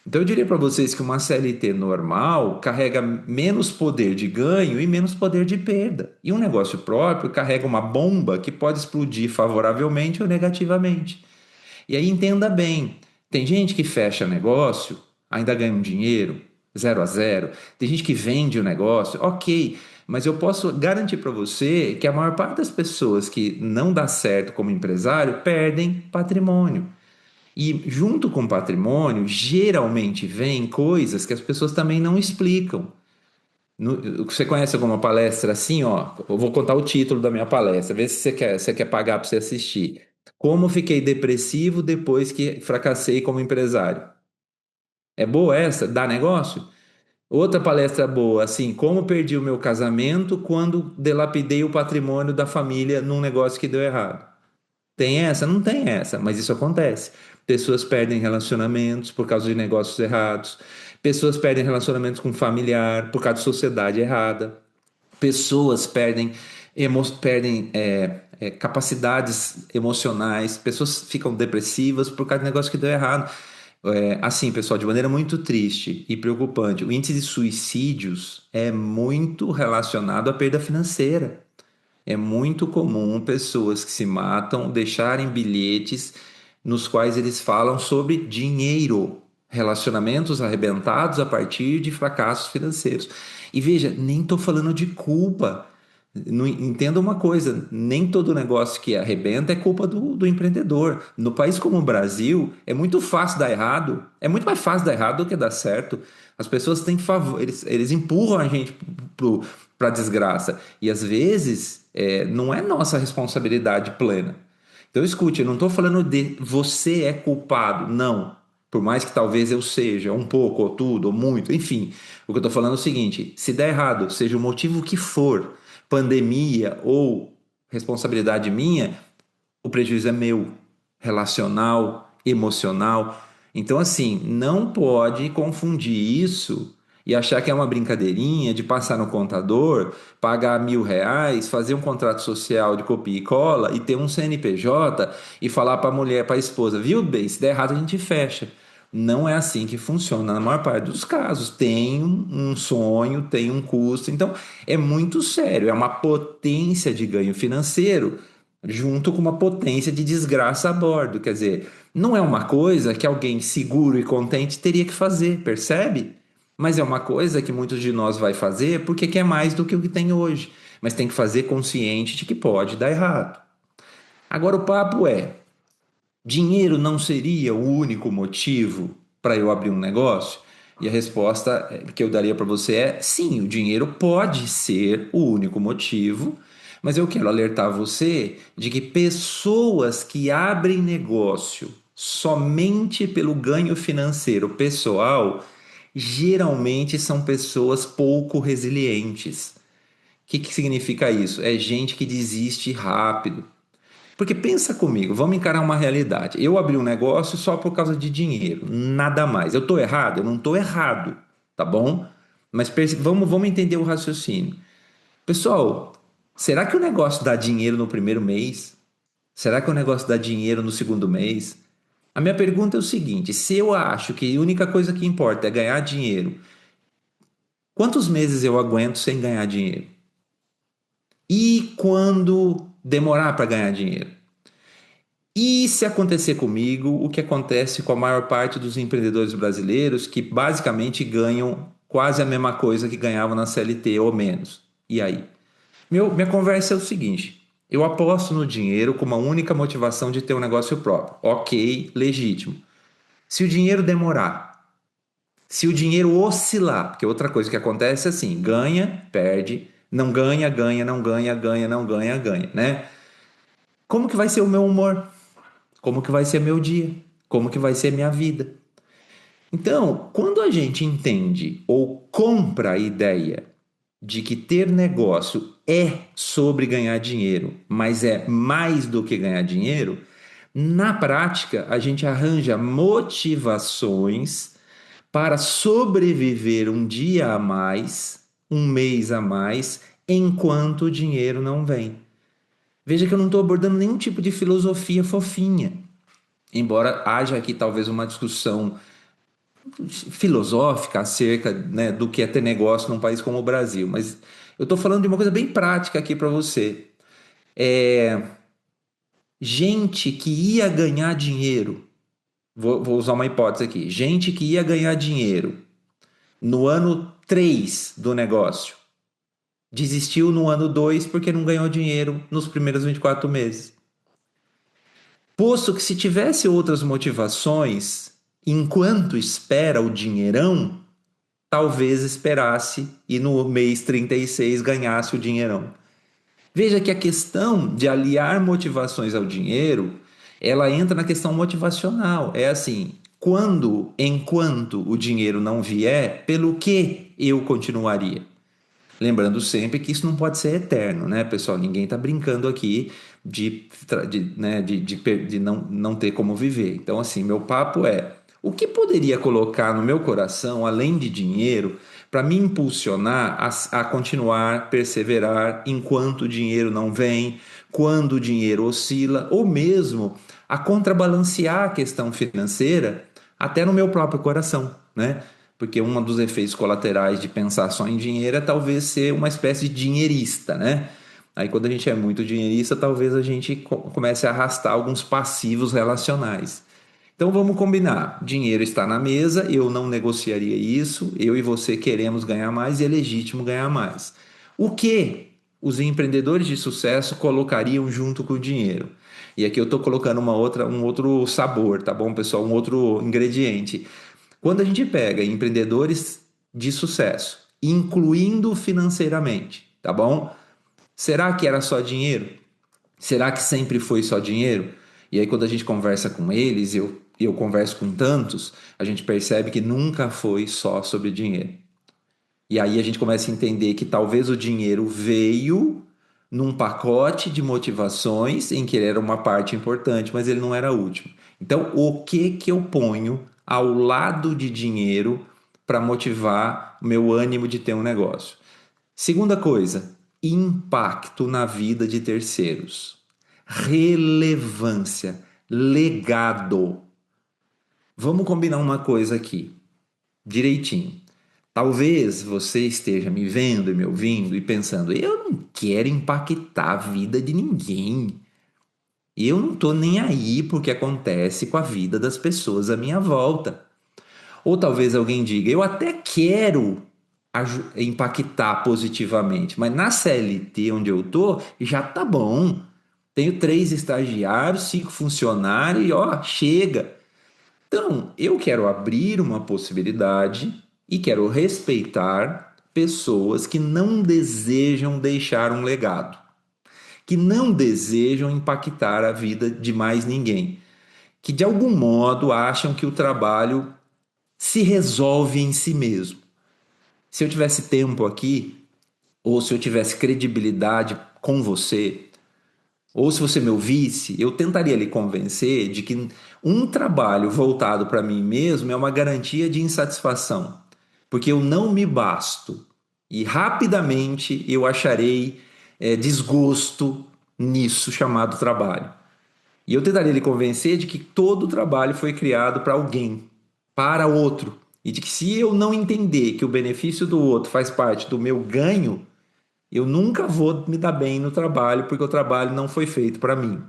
Então, eu diria para vocês que uma CLT normal carrega menos poder de ganho e menos poder de perda. E um negócio próprio carrega uma bomba que pode explodir favoravelmente ou negativamente. E aí entenda bem, tem gente que fecha negócio, ainda ganha um dinheiro, 0 a 0. Tem gente que vende o negócio, ok, mas eu posso garantir para você que a maior parte das pessoas que não dá certo como empresário perdem patrimônio. E junto com o patrimônio, geralmente vem coisas que as pessoas também não explicam. Você conhece alguma palestra assim, ó? Eu vou contar o título da minha palestra, vê se você quer pagar para você assistir. Como fiquei depressivo depois que fracassei como empresário. É boa essa? Dá negócio? Outra palestra boa, assim, como perdi o meu casamento quando delapidei o patrimônio da família num negócio que deu errado. Tem essa? Não tem essa, mas isso acontece. Pessoas perdem relacionamentos por causa de negócios errados. Pessoas perdem relacionamentos com familiar por causa de sociedade errada. Pessoas perdem capacidades emocionais. Pessoas ficam depressivas por causa de negócio que deu errado. Assim, pessoal, de maneira muito triste e preocupante, o índice de suicídios é muito relacionado à perda financeira. É muito comum pessoas que se matam deixarem bilhetes nos quais eles falam sobre dinheiro, relacionamentos arrebentados a partir de fracassos financeiros. E veja, nem estou falando de culpa. Entenda uma coisa: nem todo negócio que arrebenta é culpa do empreendedor. No país como o Brasil, é muito fácil dar errado, é muito mais fácil dar errado do que dar certo. As pessoas têm favor, eles empurram a gente para a desgraça. E às vezes não é nossa responsabilidade plena. Então escute, eu não estou falando de você é culpado, não. Por mais que talvez eu seja, um pouco, ou tudo, ou muito, enfim. O que eu estou falando é o seguinte: se der errado, seja o motivo que for, pandemia ou responsabilidade minha, o prejuízo é meu, relacional, emocional. Então, assim, não pode confundir isso e achar que é uma brincadeirinha de passar no contador, pagar R$ 1.000, fazer um contrato social de copia e cola e ter um CNPJ e falar para a mulher, para a esposa, viu, bem, se der errado a gente fecha. Não é assim que funciona na maior parte dos casos. Tem um sonho, tem um custo. Então, é muito sério. É uma potência de ganho financeiro junto com uma potência de desgraça a bordo. Quer dizer, não é uma coisa que alguém seguro e contente teria que fazer, percebe? Mas é uma coisa que muitos de nós vai fazer porque quer mais do que o que tem hoje. Mas tem que fazer consciente de que pode dar errado. Agora o papo é: dinheiro não seria o único motivo para eu abrir um negócio? E a resposta que eu daria para você é sim, o dinheiro pode ser o único motivo, mas eu quero alertar você de que pessoas que abrem negócio somente pelo ganho financeiro pessoal, geralmente são pessoas pouco resilientes. O que significa isso? É gente que desiste rápido. Porque pensa comigo, vamos encarar uma realidade. Eu abri um negócio só por causa de dinheiro, nada mais. Eu estou errado? Eu não estou errado, tá bom? Mas vamos entender o raciocínio. Pessoal, será que o negócio dá dinheiro no primeiro mês? Será que o negócio dá dinheiro no segundo mês? A minha pergunta é o seguinte: se eu acho que a única coisa que importa é ganhar dinheiro, quantos meses eu aguento sem ganhar dinheiro? E quando demorar para ganhar dinheiro? E se acontecer comigo, o que acontece com a maior parte dos empreendedores brasileiros que basicamente ganham quase a mesma coisa que ganhavam na CLT ou menos? E aí? Minha conversa é o seguinte: eu aposto no dinheiro com uma única motivação de ter um negócio próprio. Ok, legítimo. Se o dinheiro demorar, se o dinheiro oscilar, porque outra coisa que acontece é assim: ganha, perde, não ganha, ganha, não ganha, ganha, não ganha, ganha, né? Como que vai ser o meu humor? Como que vai ser meu dia? Como que vai ser minha vida? Então, quando a gente entende ou compra a ideia de que ter negócio é sobre ganhar dinheiro, mas é mais do que ganhar dinheiro, na prática a gente arranja motivações para sobreviver um dia a mais, um mês a mais, enquanto o dinheiro não vem. Veja que eu não estou abordando nenhum tipo de filosofia fofinha. Embora haja aqui talvez uma discussão filosófica acerca, né, do que é ter negócio num país como o Brasil, mas eu estou falando de uma coisa bem prática aqui para você. Gente que ia ganhar dinheiro, vou usar uma hipótese aqui, gente que ia ganhar dinheiro no ano 3 do negócio, desistiu no ano 2 porque não ganhou dinheiro nos primeiros 24 meses. Posto que se tivesse outras motivações, enquanto espera o dinheirão, talvez esperasse e no mês 36 ganhasse o dinheirão. Veja que a questão de aliar motivações ao dinheiro, ela entra na questão motivacional. É assim, enquanto o dinheiro não vier, pelo que eu continuaria? Lembrando sempre que isso não pode ser eterno, né, pessoal? Ninguém está brincando aqui de não ter como viver. Então, assim, meu papo é: o que poderia colocar no meu coração, além de dinheiro, para me impulsionar a continuar, perseverar enquanto o dinheiro não vem, quando o dinheiro oscila, ou mesmo a contrabalancear a questão financeira até no meu próprio coração, né? Porque um dos efeitos colaterais de pensar só em dinheiro é talvez ser uma espécie de dinheirista, né? Aí quando a gente é muito dinheirista, talvez a gente comece a arrastar alguns passivos relacionais. Então vamos combinar: dinheiro está na mesa, eu não negociaria isso, eu e você queremos ganhar mais e é legítimo ganhar mais. O que os empreendedores de sucesso colocariam junto com o dinheiro? E aqui eu estou colocando um outro sabor, tá bom, pessoal? Um outro ingrediente. Quando a gente pega empreendedores de sucesso, incluindo financeiramente, tá bom? Será que era só dinheiro? Será que sempre foi só dinheiro? E aí, quando a gente conversa com eles, eu converso com tantos, a gente percebe que nunca foi só sobre dinheiro. E aí a gente começa a entender que talvez o dinheiro veio num pacote de motivações em que ele era uma parte importante, mas ele não era o último. Então, o que que eu ponho ao lado de dinheiro para motivar o meu ânimo de ter um negócio? Segunda coisa, impacto na vida de terceiros. Relevância, legado. Vamos combinar uma coisa aqui, direitinho. Talvez você esteja me vendo e me ouvindo e pensando: eu não quero impactar a vida de ninguém. Eu não tô nem aí porque acontece com a vida das pessoas à minha volta. Ou talvez alguém diga: eu até quero impactar positivamente, mas na CLT onde eu tô já tá bom. Tenho 3 estagiários, 5 funcionários e ó, chega. Então, eu quero abrir uma possibilidade e quero respeitar pessoas que não desejam deixar um legado, que não desejam impactar a vida de mais ninguém, que de algum modo acham que o trabalho se resolve em si mesmo. Se eu tivesse tempo aqui, ou se eu tivesse credibilidade com você, ou se você me ouvisse, eu tentaria lhe convencer de que um trabalho voltado para mim mesmo é uma garantia de insatisfação, porque eu não me basto e rapidamente eu acharei desgosto nisso chamado trabalho. E eu tentaria lhe convencer de que todo trabalho foi criado para alguém, para outro, e de que se eu não entender que o benefício do outro faz parte do meu ganho, eu nunca vou me dar bem no trabalho, porque o trabalho não foi feito para mim.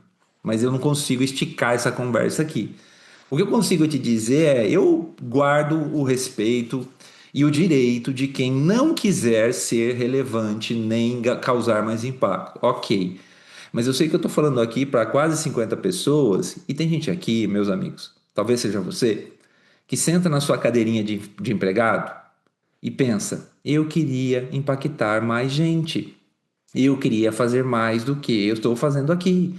Mas eu não consigo esticar essa conversa aqui. O que eu consigo te dizer é: eu guardo o respeito e o direito de quem não quiser ser relevante nem causar mais impacto. Ok. Mas eu sei que eu estou falando aqui para quase 50 pessoas e tem gente aqui, meus amigos, talvez seja você, que senta na sua cadeirinha de empregado e pensa: eu queria impactar mais gente. Eu queria fazer mais do que eu estou fazendo aqui.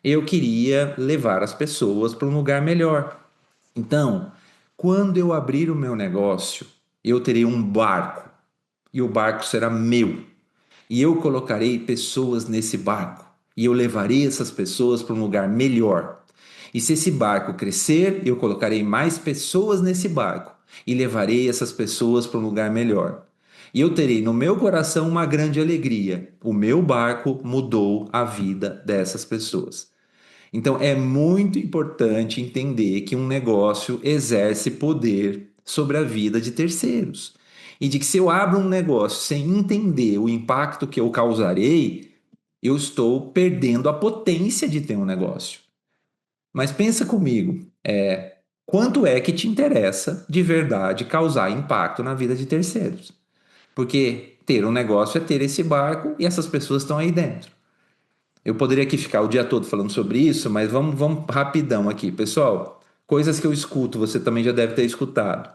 Eu queria levar as pessoas para um lugar melhor. Então, quando eu abrir o meu negócio, eu terei um barco e o barco será meu. E eu colocarei pessoas nesse barco e eu levarei essas pessoas para um lugar melhor. E se esse barco crescer, eu colocarei mais pessoas nesse barco e levarei essas pessoas para um lugar melhor. E eu terei no meu coração uma grande alegria. O meu barco mudou a vida dessas pessoas. Então é muito importante entender que um negócio exerce poder sobre a vida de terceiros. E de que se eu abro um negócio sem entender o impacto que eu causarei, eu estou perdendo a potência de ter um negócio. Mas pensa comigo, quanto é que te interessa de verdade causar impacto na vida de terceiros? Porque ter um negócio é ter esse barco e essas pessoas estão aí dentro. Eu poderia aqui ficar o dia todo falando sobre isso, mas vamos rapidão aqui, pessoal. Coisas que eu escuto, você também já deve ter escutado.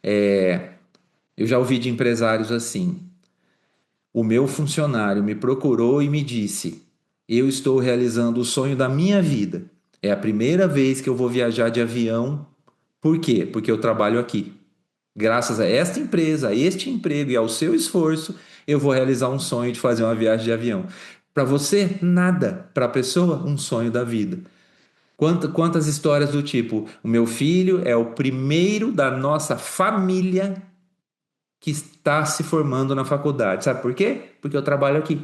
Eu já ouvi de empresários assim: o meu funcionário me procurou e me disse: eu estou realizando o sonho da minha vida. É a primeira vez que eu vou viajar de avião. Por quê? Porque eu trabalho aqui. Graças a esta empresa, a este emprego e ao seu esforço, eu vou realizar um sonho de fazer uma viagem de avião. Para você, nada. Para a pessoa, um sonho da vida. Quantas histórias do tipo: o meu filho é o primeiro da nossa família que está se formando na faculdade. Sabe por quê? Porque eu trabalho aqui.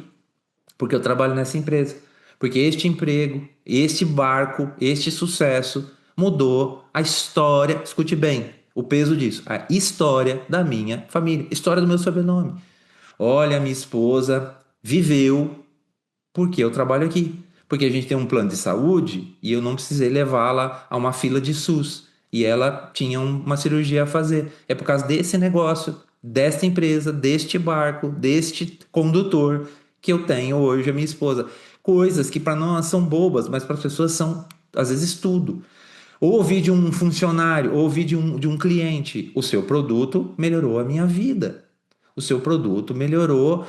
Porque eu trabalho nessa empresa. Porque este emprego, este barco, este sucesso mudou a história. Escute bem o peso disso. A história da minha família. História do meu sobrenome. Olha, minha esposa viveu porque eu trabalho aqui. Porque a gente tem um plano de saúde e eu não precisei levá-la a uma fila de SUS. E ela tinha uma cirurgia a fazer. É por causa desse negócio, desta empresa, deste barco, deste condutor que eu tenho hoje a minha esposa. Coisas que para nós são bobas, mas para as pessoas são, às vezes, tudo. Ou ouvi de um funcionário, ou ouvi de um cliente: o seu produto melhorou a minha vida. O seu produto melhorou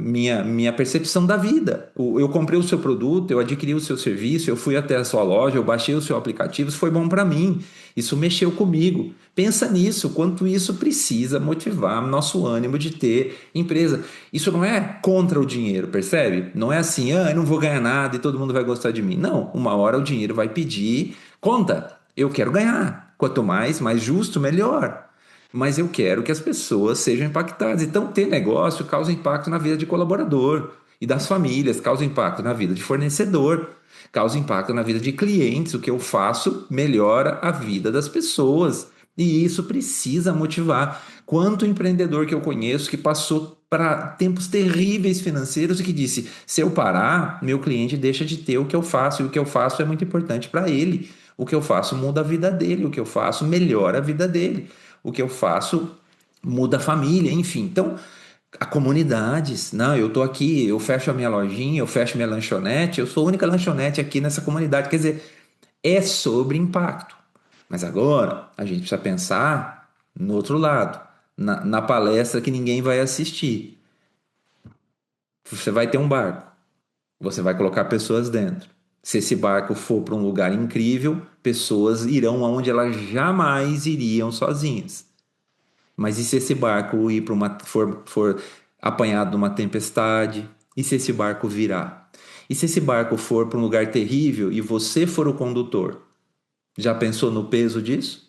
minha percepção da vida. Eu comprei o seu produto, eu adquiri o seu serviço, eu fui até a sua loja, eu baixei o seu aplicativo, isso foi bom para mim. Isso mexeu comigo. Pensa nisso, quanto isso precisa motivar nosso ânimo de ter empresa. Isso não é contra o dinheiro, percebe? Não é assim: eu não vou ganhar nada e todo mundo vai gostar de mim. Não, uma hora o dinheiro vai pedir conta. Eu quero ganhar. Quanto mais justo, melhor. Mas eu quero que as pessoas sejam impactadas. Então, ter negócio causa impacto na vida de colaborador e das famílias, causa impacto na vida de fornecedor, causa impacto na vida de clientes. O que eu faço melhora a vida das pessoas. E isso precisa motivar. Quanto empreendedor que eu conheço que passou para tempos terríveis financeiros e que disse: se eu parar, meu cliente deixa de ter o que eu faço, e o que eu faço é muito importante para ele. O que eu faço muda a vida dele, o que eu faço melhora a vida dele, o que eu faço muda a família, enfim. Então, a comunidades, não, eu tô aqui, eu fecho a minha lojinha, eu fecho minha lanchonete, eu sou a única lanchonete aqui nessa comunidade. Quer dizer, é sobre impacto. Mas agora a gente precisa pensar no outro lado, na palestra que ninguém vai assistir. Você vai ter um barco, você vai colocar pessoas dentro. Se esse barco for para um lugar incrível, pessoas irão aonde elas jamais iriam sozinhas. Mas e se esse barco ir para for apanhado numa tempestade? E se esse barco virar? E se esse barco for para um lugar terrível e você for o condutor? Já pensou no peso disso?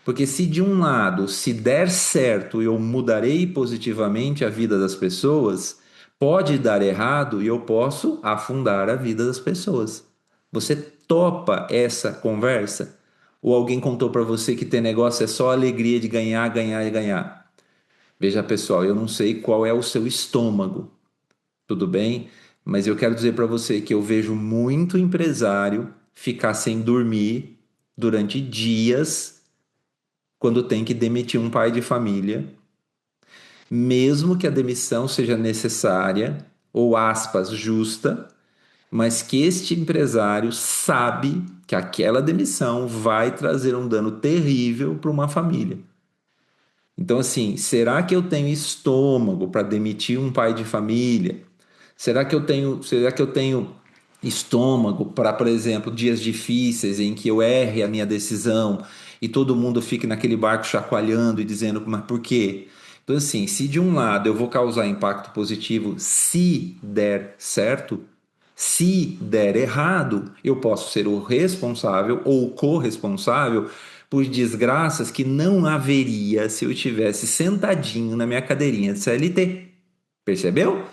Porque se de um lado, se der certo, eu mudarei positivamente a vida das pessoas, pode dar errado e eu posso afundar a vida das pessoas. Você topa essa conversa? Ou alguém contou para você que ter negócio é só alegria de ganhar, ganhar e ganhar? Veja, pessoal, eu não sei qual é o seu estômago, tudo bem? Mas eu quero dizer para você que eu vejo muito empresário ficar sem dormir durante dias quando tem que demitir um pai de família, mesmo que a demissão seja necessária ou aspas justa, mas que este empresário sabe que aquela demissão vai trazer um dano terrível para uma família. Então, assim, será que eu tenho estômago para demitir um pai de família? Será que eu tenho estômago para, por exemplo, dias difíceis em que eu erre a minha decisão e todo mundo fique naquele barco chacoalhando e dizendo: mas por quê? Então, assim, se de um lado eu vou causar impacto positivo se der certo, se der errado, eu posso ser o responsável ou o corresponsável por desgraças que não haveria se eu estivesse sentadinho na minha cadeirinha de CLT. Percebeu?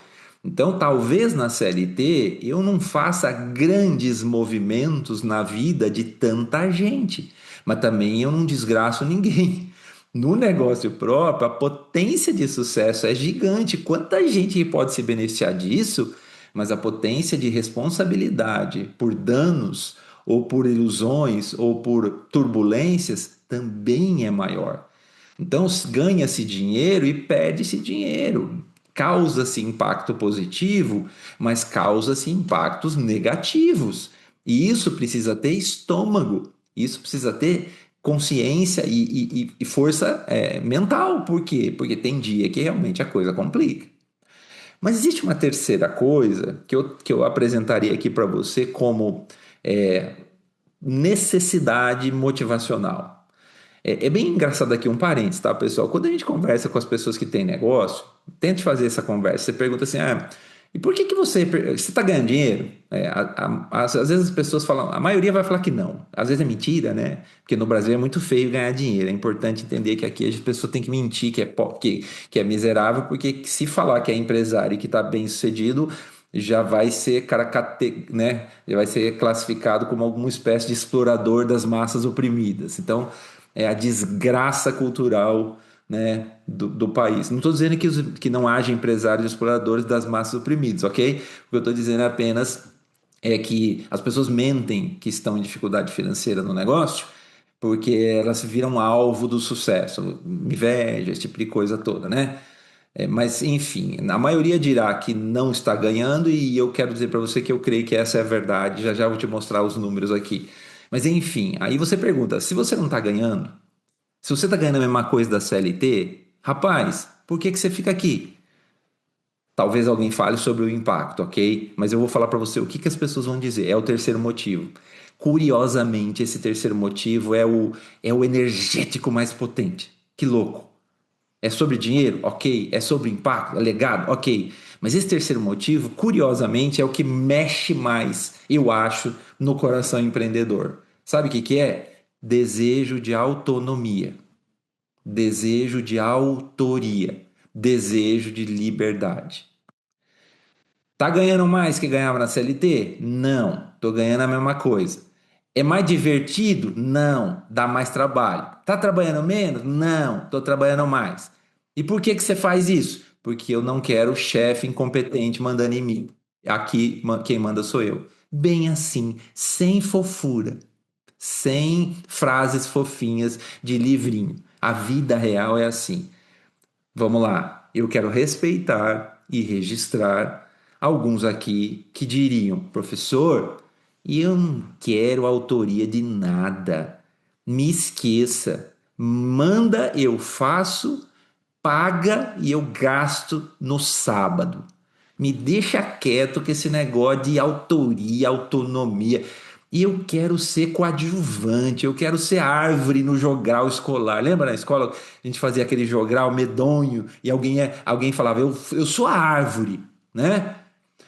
Então, talvez na CLT eu não faça grandes movimentos na vida de tanta gente, mas também eu não desgraço ninguém. No negócio próprio, a potência de sucesso é gigante. Quanta gente pode se beneficiar disso, mas a potência de responsabilidade por danos, ou por ilusões, ou por turbulências também é maior. Então, ganha-se dinheiro e perde-se dinheiro. causa-se impacto positivo, mas causa-se impactos negativos. E isso precisa ter estômago, isso precisa ter consciência e força mental. Por quê? Porque tem dia que realmente a coisa complica. Mas existe uma terceira coisa que eu apresentaria aqui para você como é, necessidade motivacional. É bem engraçado aqui um parênteses, tá, pessoal? Quando a gente conversa com as pessoas que têm negócio, tente fazer essa conversa. Você pergunta assim, e por que que você está ganhando dinheiro? Às vezes as pessoas falam, a maioria vai falar que não. Às vezes é mentira, né? Porque no Brasil é muito feio ganhar dinheiro. É importante entender que aqui a pessoa tem que mentir que é miserável, porque se falar que é empresário e que está bem sucedido, já vai ser né? Já vai ser classificado como alguma espécie de explorador das massas oprimidas. Então, é a desgraça cultural, né, do país. Não estou dizendo que não haja empresários exploradores das massas oprimidas, ok? O que eu estou dizendo é apenas que as pessoas mentem que estão em dificuldade financeira no negócio porque elas se viram alvo do sucesso, inveja, esse tipo de coisa toda, né? Mas, enfim, a maioria dirá que não está ganhando, e eu quero dizer para você que eu creio que essa é a verdade. Já já vou te mostrar os números aqui. Mas, enfim, aí você pergunta: se você não está ganhando, se você está ganhando a mesma coisa da CLT, rapaz, por que que você fica aqui? Talvez alguém fale sobre o impacto, ok? Mas eu vou falar para você o que que as pessoas vão dizer. É o terceiro motivo. Curiosamente, esse terceiro motivo é o energético mais potente. Que louco. É sobre dinheiro? Ok. É sobre impacto? É legado? Ok. Mas esse terceiro motivo, curiosamente, é o que mexe mais, eu acho, no coração empreendedor. Sabe o que que é? Desejo de autonomia. Desejo de autoria, desejo de liberdade. Tá ganhando mais que ganhava na CLT? Não, tô ganhando a mesma coisa. É mais divertido? Não, dá mais trabalho. Tá trabalhando menos? Não, tô trabalhando mais. E por que que você faz isso? Porque eu não quero chefe incompetente mandando em mim. Aqui quem manda sou eu. Bem assim, sem fofura, sem frases fofinhas de livrinho. A vida real é assim. Vamos lá. Eu quero respeitar e registrar alguns aqui que diriam, professor, eu não quero autoria de nada. Me esqueça. Manda, eu faço, paga e eu gasto no sábado. Me deixa quieto com esse negócio de autoria, autonomia. E eu quero ser coadjuvante, eu quero ser árvore no jogral escolar. Lembra na escola a gente fazia aquele jogral medonho e alguém falava, eu sou a árvore, né?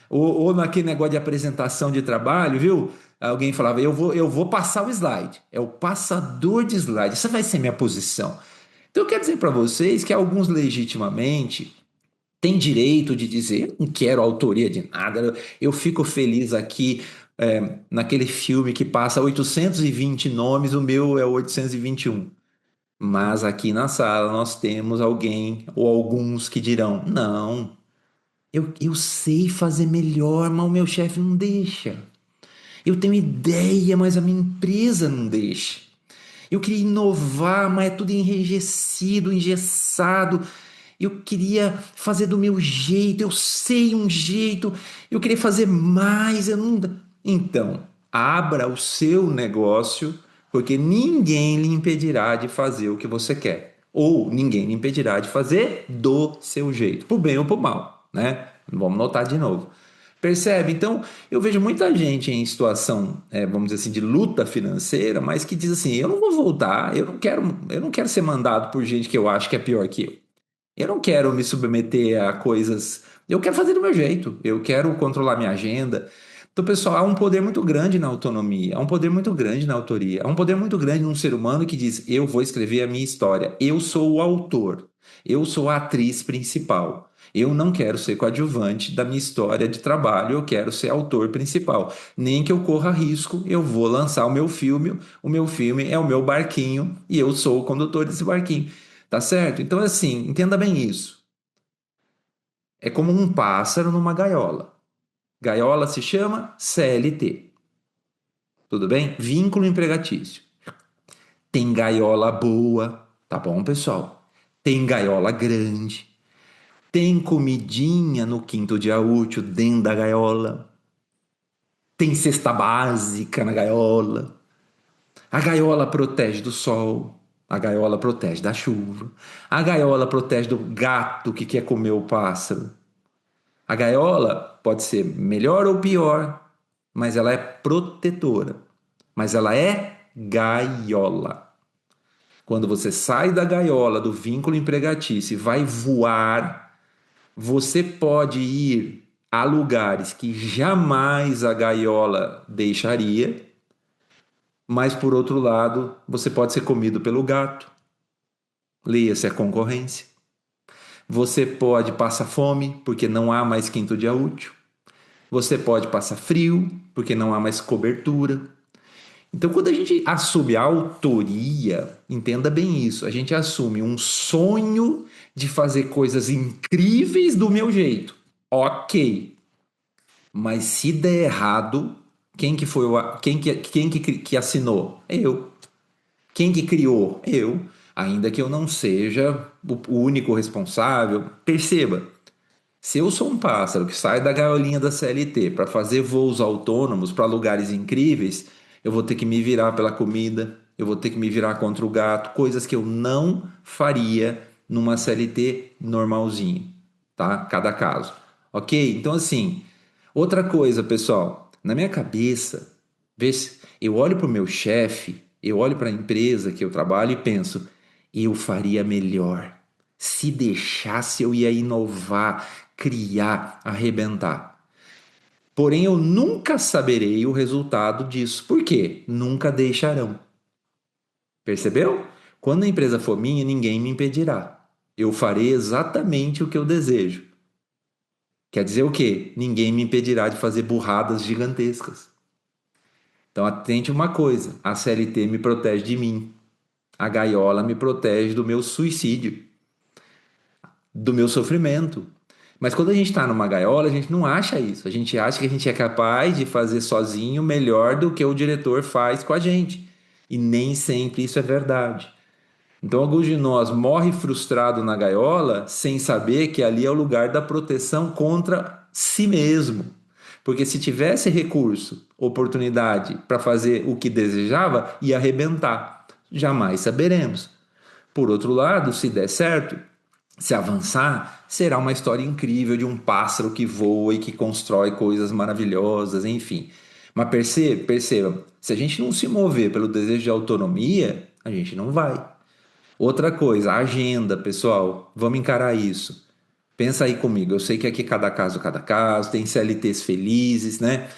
Ou naquele negócio de apresentação de trabalho, viu? Alguém falava, eu vou passar o slide. É o passador de slide. Essa vai ser minha posição. Então eu quero dizer para vocês que alguns legitimamente têm direito de dizer, eu não quero autoria de nada, eu fico feliz aqui naquele filme que passa 820 nomes, o meu é o 821. Mas aqui na sala nós temos alguém ou alguns que dirão: não, eu sei fazer melhor, mas o meu chefe não deixa. Eu tenho ideia, mas a minha empresa não deixa. Eu queria inovar, mas é tudo enrijecido, engessado. Eu queria fazer do meu jeito, eu sei um jeito, eu queria fazer mais, eu não. Então, abra o seu negócio, porque ninguém lhe impedirá de fazer o que você quer. Ou ninguém lhe impedirá de fazer do seu jeito, por bem ou por mal, né? Vamos notar de novo. Percebe? Então, eu vejo muita gente em situação, vamos dizer assim, de luta financeira, mas que diz assim: eu não vou voltar, eu não quero ser mandado por gente que eu acho que é pior que eu. Eu não quero me submeter a coisas. Eu quero fazer do meu jeito. Eu quero controlar minha agenda. Então, pessoal, há um poder muito grande na autonomia, há um poder muito grande na autoria, há um poder muito grande num ser humano que diz: eu vou escrever a minha história, eu sou o autor, eu sou a atriz principal. Eu não quero ser coadjuvante da minha história de trabalho, eu quero ser autor principal. Nem que eu corra risco, eu vou lançar o meu filme é o meu barquinho e eu sou o condutor desse barquinho. Tá certo? Então, assim, entenda bem isso. É como um pássaro numa gaiola. Gaiola se chama CLT. Tudo bem? Vínculo empregatício. Tem gaiola boa, tá bom, pessoal? Tem gaiola grande. Tem comidinha no quinto dia útil dentro da gaiola. Tem cesta básica na gaiola. A gaiola protege do sol. A gaiola protege da chuva. A gaiola protege do gato que quer comer o pássaro. A gaiola pode ser melhor ou pior, mas ela é protetora. Mas ela é gaiola. Quando você sai da gaiola, do vínculo empregatício e vai voar, você pode ir a lugares que jamais a gaiola deixaria, mas por outro lado, você pode ser comido pelo gato. Leia-se a concorrência. Você pode passar fome, porque não há mais quinto dia útil. Você pode passar frio, porque não há mais cobertura. Então, quando a gente assume a autoria, entenda bem isso, a gente assume um sonho de fazer coisas incríveis do meu jeito. Ok, mas se der errado, quem que foi que assinou? Eu. Quem que criou? Eu. Ainda que eu não seja o único responsável. Perceba, se eu sou um pássaro que sai da gaiolinha da CLT para fazer voos autônomos para lugares incríveis, eu vou ter que me virar pela comida, eu vou ter que me virar contra o gato, coisas que eu não faria numa CLT normalzinho, tá? Cada caso. Ok? Então, assim, outra coisa, pessoal, na minha cabeça, vê se eu olho para o meu chefe, eu olho para a empresa que eu trabalho e penso, eu faria melhor. Se deixasse, eu ia inovar, criar, arrebentar. Porém, eu nunca saberei o resultado disso. Por quê? Nunca deixarão. Percebeu? Quando a empresa for minha, ninguém me impedirá. Eu farei exatamente o que eu desejo. Quer dizer o quê? Ninguém me impedirá de fazer burradas gigantescas. Então, atente uma coisa: a CLT me protege de mim, a gaiola me protege do meu suicídio, do meu sofrimento. Mas quando a gente está numa gaiola, a gente não acha isso. A gente acha que a gente é capaz de fazer sozinho melhor do que o diretor faz com a gente. E nem sempre isso é verdade. Então, alguns de nós morre frustrado na gaiola sem saber que ali é o lugar da proteção contra si mesmo. Porque se tivesse recurso, oportunidade para fazer o que desejava, ia arrebentar. Jamais saberemos. Por outro lado, se der certo, se avançar, será uma história incrível de um pássaro que voa e que constrói coisas maravilhosas, enfim. Mas perceba, se a gente não se mover pelo desejo de autonomia, a gente não vai. Outra coisa, a agenda, pessoal, vamos encarar isso. Pensa aí comigo, eu sei que aqui cada caso, tem CLTs felizes, né?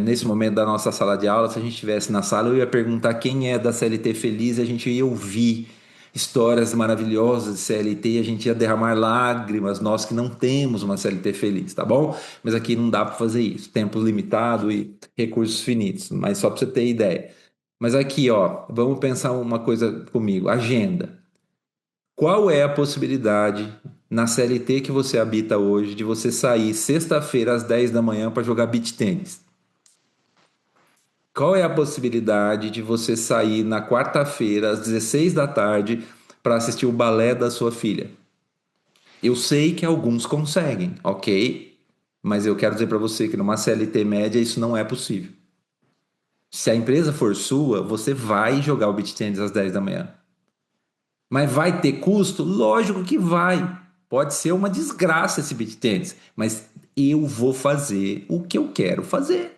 Nesse momento da nossa sala de aula, se a gente estivesse na sala, eu ia perguntar quem é da CLT feliz e a gente ia ouvir histórias maravilhosas de CLT e a gente ia derramar lágrimas, nós que não temos uma CLT feliz, tá bom? Mas aqui não dá para fazer isso, tempo limitado e recursos finitos, mas só para você ter ideia. Mas aqui, ó, vamos pensar uma coisa comigo, agenda. Qual é a possibilidade na CLT que você habita hoje de você sair sexta-feira às 10 da manhã para jogar beach tênis? Qual é a possibilidade de você sair na quarta-feira às 16 da tarde para assistir o balé da sua filha? Eu sei que alguns conseguem, ok? Mas eu quero dizer para você que numa CLT média isso não é possível. Se a empresa for sua, você vai jogar o beach tênis às 10 da manhã. Mas vai ter custo? Lógico que vai. Pode ser uma desgraça esse beat tênis, mas eu vou fazer o que eu quero fazer.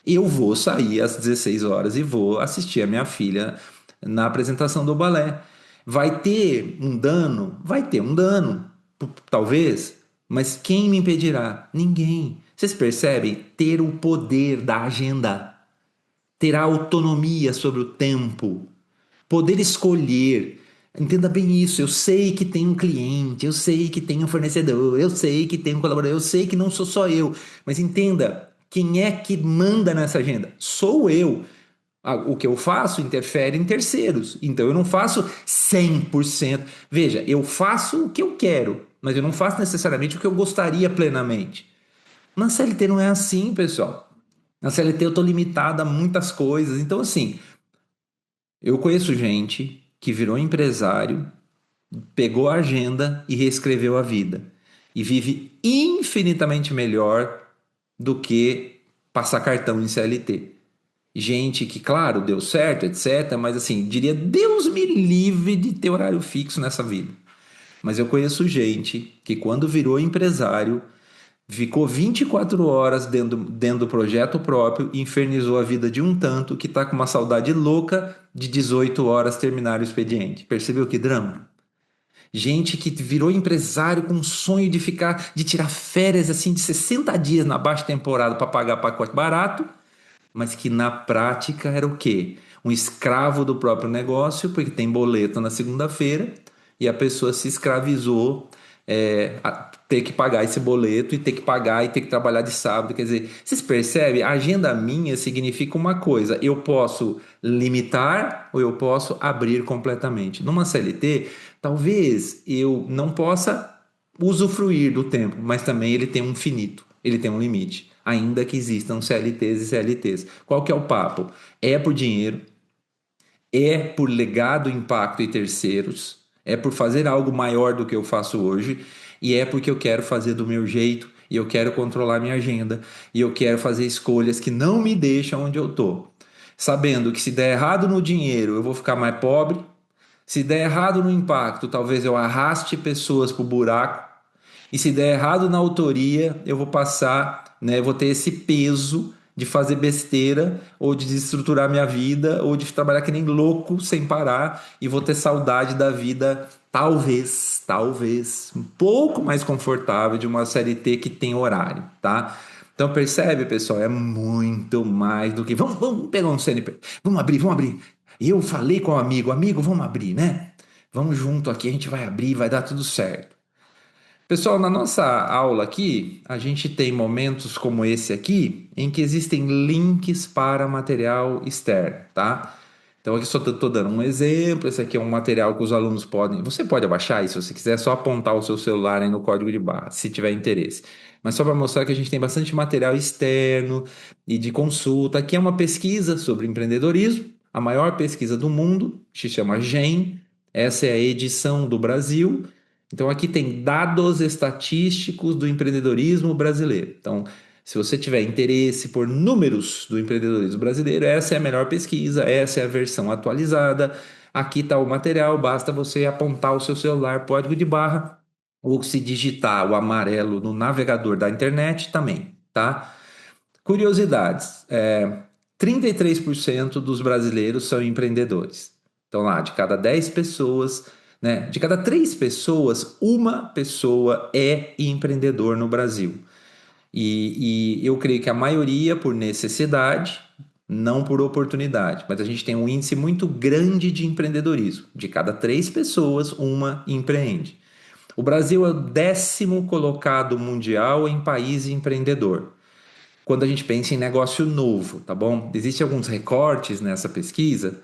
Eu vou sair às 16 horas e vou assistir a minha filha na apresentação do balé. Vai ter um dano? Vai ter um dano, talvez, mas quem me impedirá? Ninguém. Vocês percebem? Ter o poder da agenda, ter a autonomia sobre o tempo, poder escolher. Entenda bem isso. Eu sei que tem um cliente, eu sei que tem um fornecedor, eu sei que tem um colaborador, eu sei que não sou só eu. Mas entenda, quem é que manda nessa agenda? Sou eu. O que eu faço interfere em terceiros. Então eu não faço 100%. Veja, eu faço o que eu quero, mas eu não faço necessariamente o que eu gostaria plenamente. Na CLT não é assim, pessoal. Na CLT eu estou limitado a muitas coisas. Então, assim, eu conheço gente que virou empresário, pegou a agenda e reescreveu a vida. e vive infinitamente melhor do que passar cartão em CLT. Gente que, claro, deu certo, etc., mas assim, diria, Deus me livre de ter horário fixo nessa vida. Mas eu conheço gente que, quando virou empresário, ficou 24 horas dentro do projeto próprio e infernizou a vida de um tanto que está com uma saudade louca de 18 horas terminar o expediente. Percebeu que drama? Gente que virou empresário com um sonho de ficar, de tirar férias assim de 60 dias na baixa temporada para pagar pacote barato, mas que na prática era o quê? Um escravo do próprio negócio, porque tem boleto na segunda-feira e a pessoa se escravizou a ter que pagar esse boleto e ter que pagar e ter que trabalhar de sábado. Quer dizer, vocês percebem? A agenda minha significa uma coisa: eu posso limitar ou eu posso abrir completamente. Numa CLT, talvez eu não possa usufruir do tempo, mas também ele tem um finito, ele tem um limite, ainda que existam CLTs e CLTs. Qual que é o papo? É por dinheiro, é por legado, impacto e terceiros, é por fazer algo maior do que eu faço hoje, e é porque eu quero fazer do meu jeito, e eu quero controlar minha agenda, e eu quero fazer escolhas que não me deixam onde eu tô. Sabendo que se der errado no dinheiro, eu vou ficar mais pobre, se der errado no impacto, talvez eu arraste pessoas para o buraco. E se der errado na autoria, eu vou passar, né? Eu vou ter esse peso de fazer besteira, ou de desestruturar minha vida, ou de trabalhar que nem louco sem parar, e vou ter saudade da vida, talvez, um pouco mais confortável de uma CLT que tem horário, tá? Então percebe, pessoal, é muito mais do que. Vamos pegar um CNP. Vamos abrir. Eu falei com o amigo, vamos abrir, né? Vamos junto aqui, a gente vai abrir, vai dar tudo certo. Pessoal, na nossa aula aqui, a gente tem momentos como esse aqui, em que existem links para material externo, tá? Então, aqui só estou dando um exemplo. Esse aqui é um material que os alunos podem. Você pode abaixar isso se você quiser, é só apontar o seu celular aí no código de barra, se tiver interesse. Mas só para mostrar que a gente tem bastante material externo e de consulta. Aqui é uma pesquisa sobre empreendedorismo, a maior pesquisa do mundo, se chama GEM. Essa é a edição do Brasil. Então, aqui tem dados estatísticos do empreendedorismo brasileiro. Então, se você tiver interesse por números do empreendedorismo brasileiro, essa é a melhor pesquisa, essa é a versão atualizada. Aqui está o material, basta você apontar o seu celular, código de barra, ou se digitar o amarelo no navegador da internet também, tá? Curiosidades: 33% dos brasileiros são empreendedores. Então, lá, de cada 10 pessoas, né, de cada 3 pessoas, uma pessoa é empreendedor no Brasil. E eu creio que a maioria por necessidade, não por oportunidade. Mas a gente tem um índice muito grande de empreendedorismo. De cada 3 pessoas, uma empreende. O Brasil é o 10º colocado mundial em país empreendedor, quando a gente pensa em negócio novo, tá bom? Existem alguns recortes nessa pesquisa.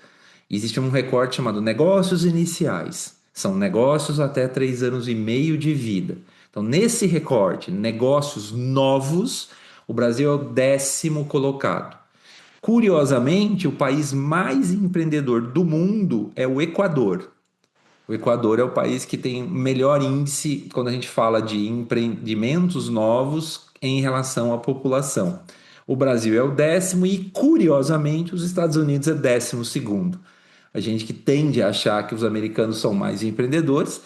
Existe um recorte chamado negócios iniciais. São negócios até 3 anos e meio de vida. Então, nesse recorte, negócios novos, o Brasil é o 10º colocado. Curiosamente, o país mais empreendedor do mundo é o Equador. O Equador é o país que tem melhor índice quando a gente fala de empreendimentos novos em relação à população. O Brasil é o 10º e, curiosamente, os Estados Unidos é 12º. A gente que tende a achar que os americanos são mais empreendedores,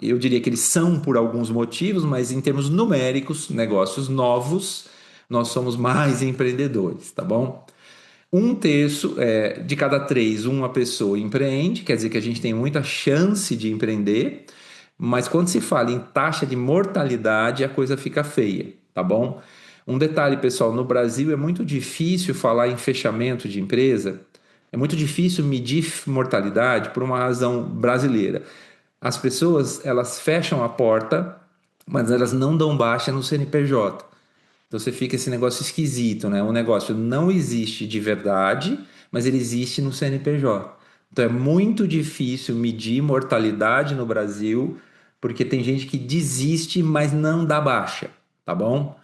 eu diria que eles são por alguns motivos, mas em termos numéricos, negócios novos, nós somos mais empreendedores, tá bom? Um terço de cada 3, uma pessoa empreende, quer dizer que a gente tem muita chance de empreender, mas quando se fala em taxa de mortalidade, a coisa fica feia, tá bom? Um detalhe, pessoal, no Brasil é muito difícil falar em fechamento de empresa, é muito difícil medir mortalidade por uma razão brasileira. As pessoas, elas fecham a porta, mas elas não dão baixa no CNPJ. Então você fica esse negócio esquisito, né? O negócio não existe de verdade, mas ele existe no CNPJ. Então é muito difícil medir mortalidade no Brasil, porque tem gente que desiste, mas não dá baixa, tá bom?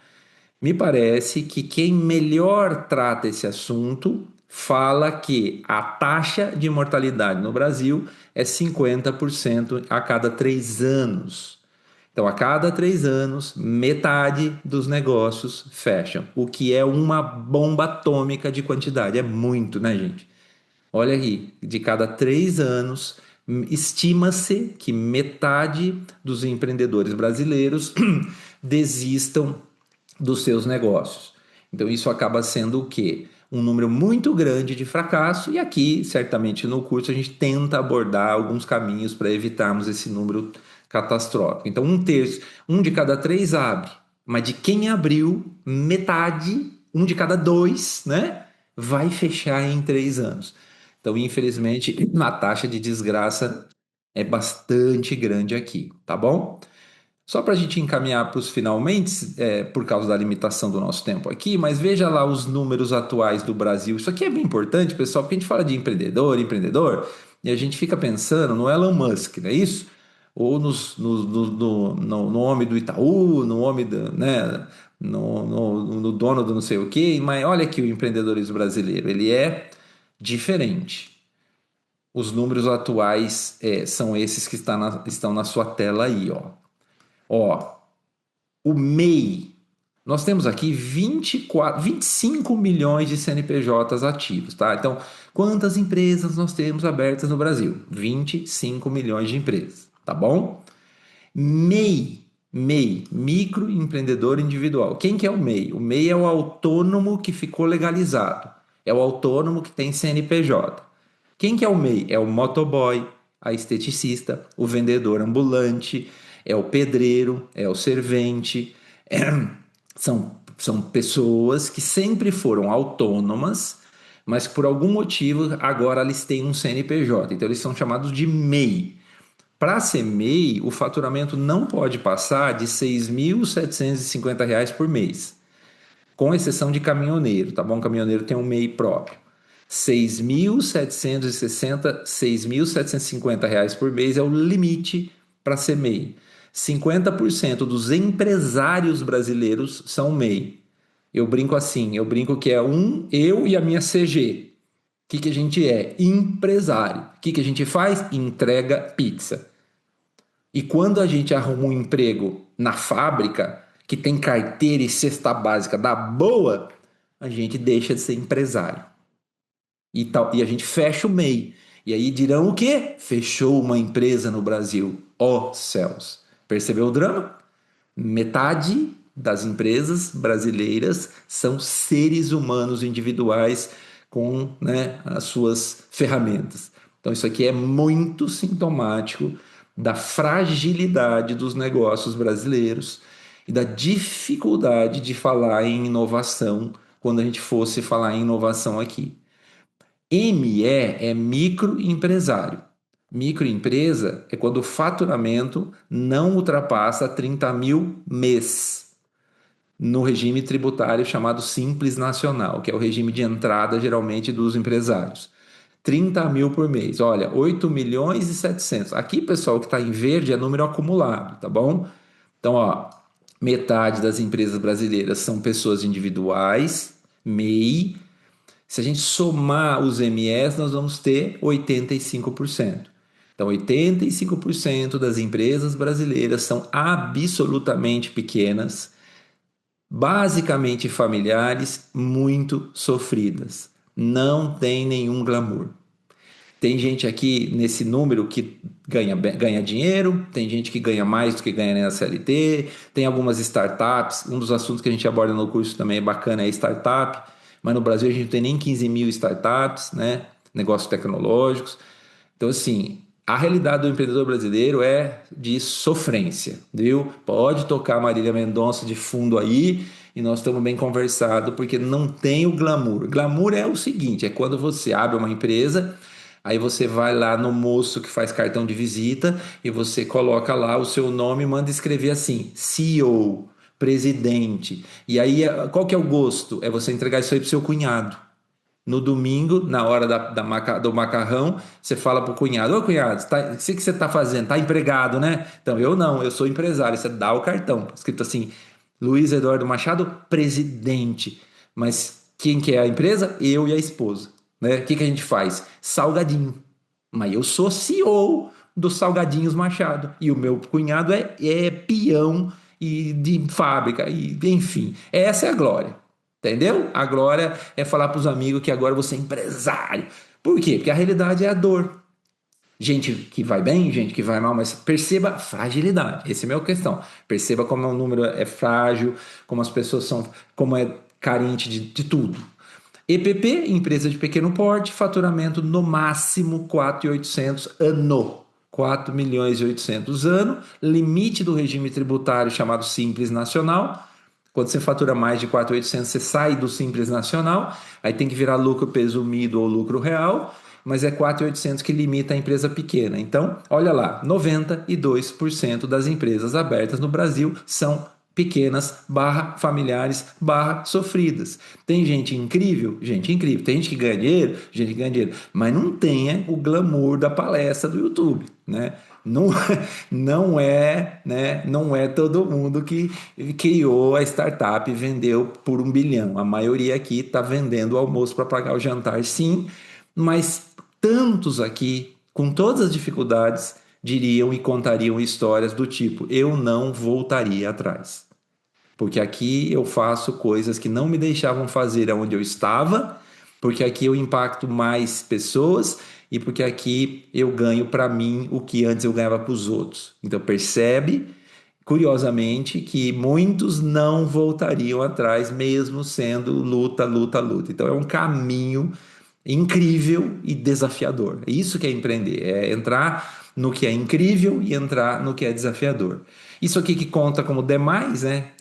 Me parece que quem melhor trata esse assunto fala que a taxa de mortalidade no Brasil é 50% a cada 3 anos. Então, a cada 3 anos, metade dos negócios fecham, o que é uma bomba atômica de quantidade. É muito, né, gente? Olha aí, de cada 3 anos, estima-se que metade dos empreendedores brasileiros desistam dos seus negócios. Então, isso acaba sendo o quê? Um número muito grande de fracasso, e aqui, certamente, no curso, a gente tenta abordar alguns caminhos para evitarmos esse número catastrófico. Então, um terço, um de cada 3 abre, mas de quem abriu, metade, um de cada 2, né, vai fechar em 3 anos. Então, infelizmente, a taxa de desgraça é bastante grande aqui, tá bom? Só para a gente encaminhar para os finalmente, por causa da limitação do nosso tempo aqui, mas veja lá os números atuais do Brasil. Isso aqui é bem importante, pessoal, porque a gente fala de empreendedor, e a gente fica pensando no Elon Musk, não é isso? Ou no nome do Itaú, no nome do, né, no dono do não sei o quê, mas olha aqui o empreendedorismo brasileiro, ele é diferente. Os números atuais são esses que estão na sua tela aí, ó. Ó, o MEI, nós temos aqui 25 milhões de CNPJs ativos, tá? Então, quantas empresas nós temos abertas no Brasil? 25 milhões de empresas, tá bom? MEI, microempreendedor individual. Quem que é o MEI? O MEI é o autônomo que ficou legalizado. É o autônomo que tem CNPJ. Quem que é o MEI? É o motoboy, a esteticista, o vendedor ambulante, é o pedreiro, é o servente. São pessoas que sempre foram autônomas, mas por algum motivo agora eles têm um CNPJ. Então eles são chamados de MEI. Para ser MEI, o faturamento não pode passar de R$ 6.750 por mês, com exceção de caminhoneiro, tá bom? Caminhoneiro tem um MEI próprio. 6.760, 6.750 reais por mês é o limite para ser MEI. 50% dos empresários brasileiros são MEI. Eu brinco assim, eu brinco que é eu e a minha CG. O que a gente é? Empresário. O que a gente faz? Entrega pizza. E quando a gente arruma um emprego na fábrica, que tem carteira e cesta básica da boa, a gente deixa de ser empresário. E a gente fecha o MEI. E aí dirão o quê? Fechou uma empresa no Brasil. Ó oh, céus. Percebeu o drama? Metade das empresas brasileiras são seres humanos individuais com, né, as suas ferramentas. Então, isso aqui é muito sintomático da fragilidade dos negócios brasileiros e da dificuldade de falar em inovação quando a gente fosse falar em inovação aqui. ME é microempresário. Microempresa é quando o faturamento não ultrapassa 30 mil mês, no regime tributário chamado Simples Nacional, que é o regime de entrada geralmente dos empresários. 30 mil por mês. Olha, 8 milhões e 700. Aqui, pessoal, o que está em verde é número acumulado, tá bom? Então, ó, metade das empresas brasileiras são pessoas individuais, MEI. Se a gente somar os MEs, nós vamos ter 85%. Então, 85% das empresas brasileiras são absolutamente pequenas, basicamente familiares, muito sofridas. Não tem nenhum glamour. Tem gente aqui nesse número que ganha dinheiro, tem gente que ganha mais do que ganha na CLT, tem algumas startups. Um dos assuntos que a gente aborda no curso também é bacana, é startup, mas no Brasil a gente não tem nem 15 mil startups, né? Negócios tecnológicos. Então, assim, a realidade do empreendedor brasileiro é de sofrência, viu? Pode tocar Marília Mendonça de fundo aí e nós estamos bem conversados, porque não tem o glamour. Glamour é o seguinte, é quando você abre uma empresa, aí você vai lá no moço que faz cartão de visita e você coloca lá o seu nome e manda escrever assim, CEO, presidente. E aí, qual que é o gosto? É você entregar isso aí pro seu cunhado. No domingo, na hora do macarrão, você fala pro cunhado: Ô cunhado, o que você tá fazendo? Tá empregado, né? Então, eu não, eu sou empresário. Você dá o cartão, escrito assim: Luiz Eduardo Machado, presidente. Mas quem que é a empresa? Eu e a esposa. Né? O que a gente faz? Salgadinho. Mas eu sou CEO. dos Salgadinhos Machado. E o meu cunhado é peão e de fábrica, e enfim, essa é a glória. Entendeu? A glória é falar para os amigos que agora você é empresário. Por quê? Porque a realidade é a dor. Gente que vai bem, gente que vai mal, mas perceba a fragilidade. Essa é a minha questão. Perceba como o número é frágil, como as pessoas são, como é carente de tudo. EPP, empresa de pequeno porte, faturamento no máximo 4.800 ano. 4 milhões e 800 ano, limite do regime tributário chamado Simples Nacional. Quando você fatura mais de 4.800, você sai do Simples Nacional, aí tem que virar lucro presumido ou lucro real, mas é 4.800 que limita a empresa pequena. Então, olha lá, 92% das empresas abertas no Brasil são pequenas, barra familiares, barra sofridas. Tem gente incrível? Gente incrível. Tem gente que ganha dinheiro? Gente que ganha dinheiro. Mas não tem o glamour da palestra do YouTube, né? Não, não é, né? Não é todo mundo que criou a startup e vendeu por 1 bilhão. A maioria aqui está vendendo o almoço para pagar o jantar, sim, mas tantos aqui, com todas as dificuldades, diriam e contariam histórias do tipo: eu não voltaria atrás. Porque aqui eu faço coisas que não me deixavam fazer onde eu estava, porque aqui eu impacto mais pessoas e porque aqui eu ganho para mim o que antes eu ganhava para os outros. Então percebe, curiosamente, que muitos não voltariam atrás, mesmo sendo luta, luta, luta. Então é um caminho incrível e desafiador. É isso que é empreender, é entrar no que é incrível e entrar no que é desafiador. Isso aqui que conta como demais, né?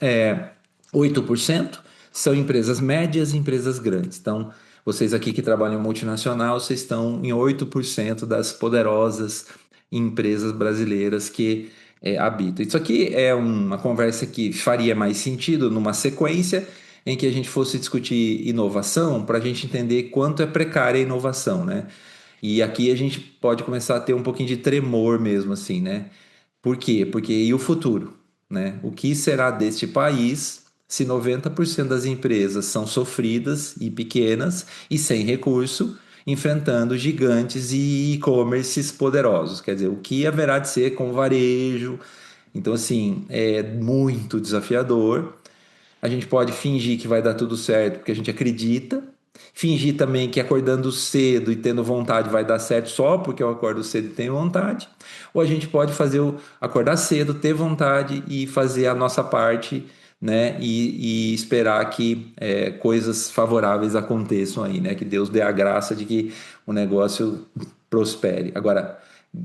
8% são empresas médias e empresas grandes. Então, vocês aqui que trabalham em multinacional, vocês estão em 8% das poderosas empresas brasileiras que habitam. Isso aqui é uma conversa que faria mais sentido numa sequência em que a gente fosse discutir inovação para a gente entender quanto é precária a inovação, né? E aqui a gente pode começar a ter um pouquinho de tremor mesmo, assim, né? Por quê? Porque e o futuro, né? O que será deste país se 90% das empresas são sofridas e pequenas e sem recurso, enfrentando gigantes e e-commerces poderosos? Quer dizer, o que haverá de ser com o varejo? Então, assim, é muito desafiador. A gente pode fingir que vai dar tudo certo porque a gente acredita. Fingir também que acordando cedo e tendo vontade vai dar certo só porque eu acordo cedo e tenho vontade. Ou a gente pode fazer acordar cedo, ter vontade e fazer a nossa parte, né? E esperar que coisas favoráveis aconteçam aí, né? Que Deus dê a graça de que o negócio prospere. Agora,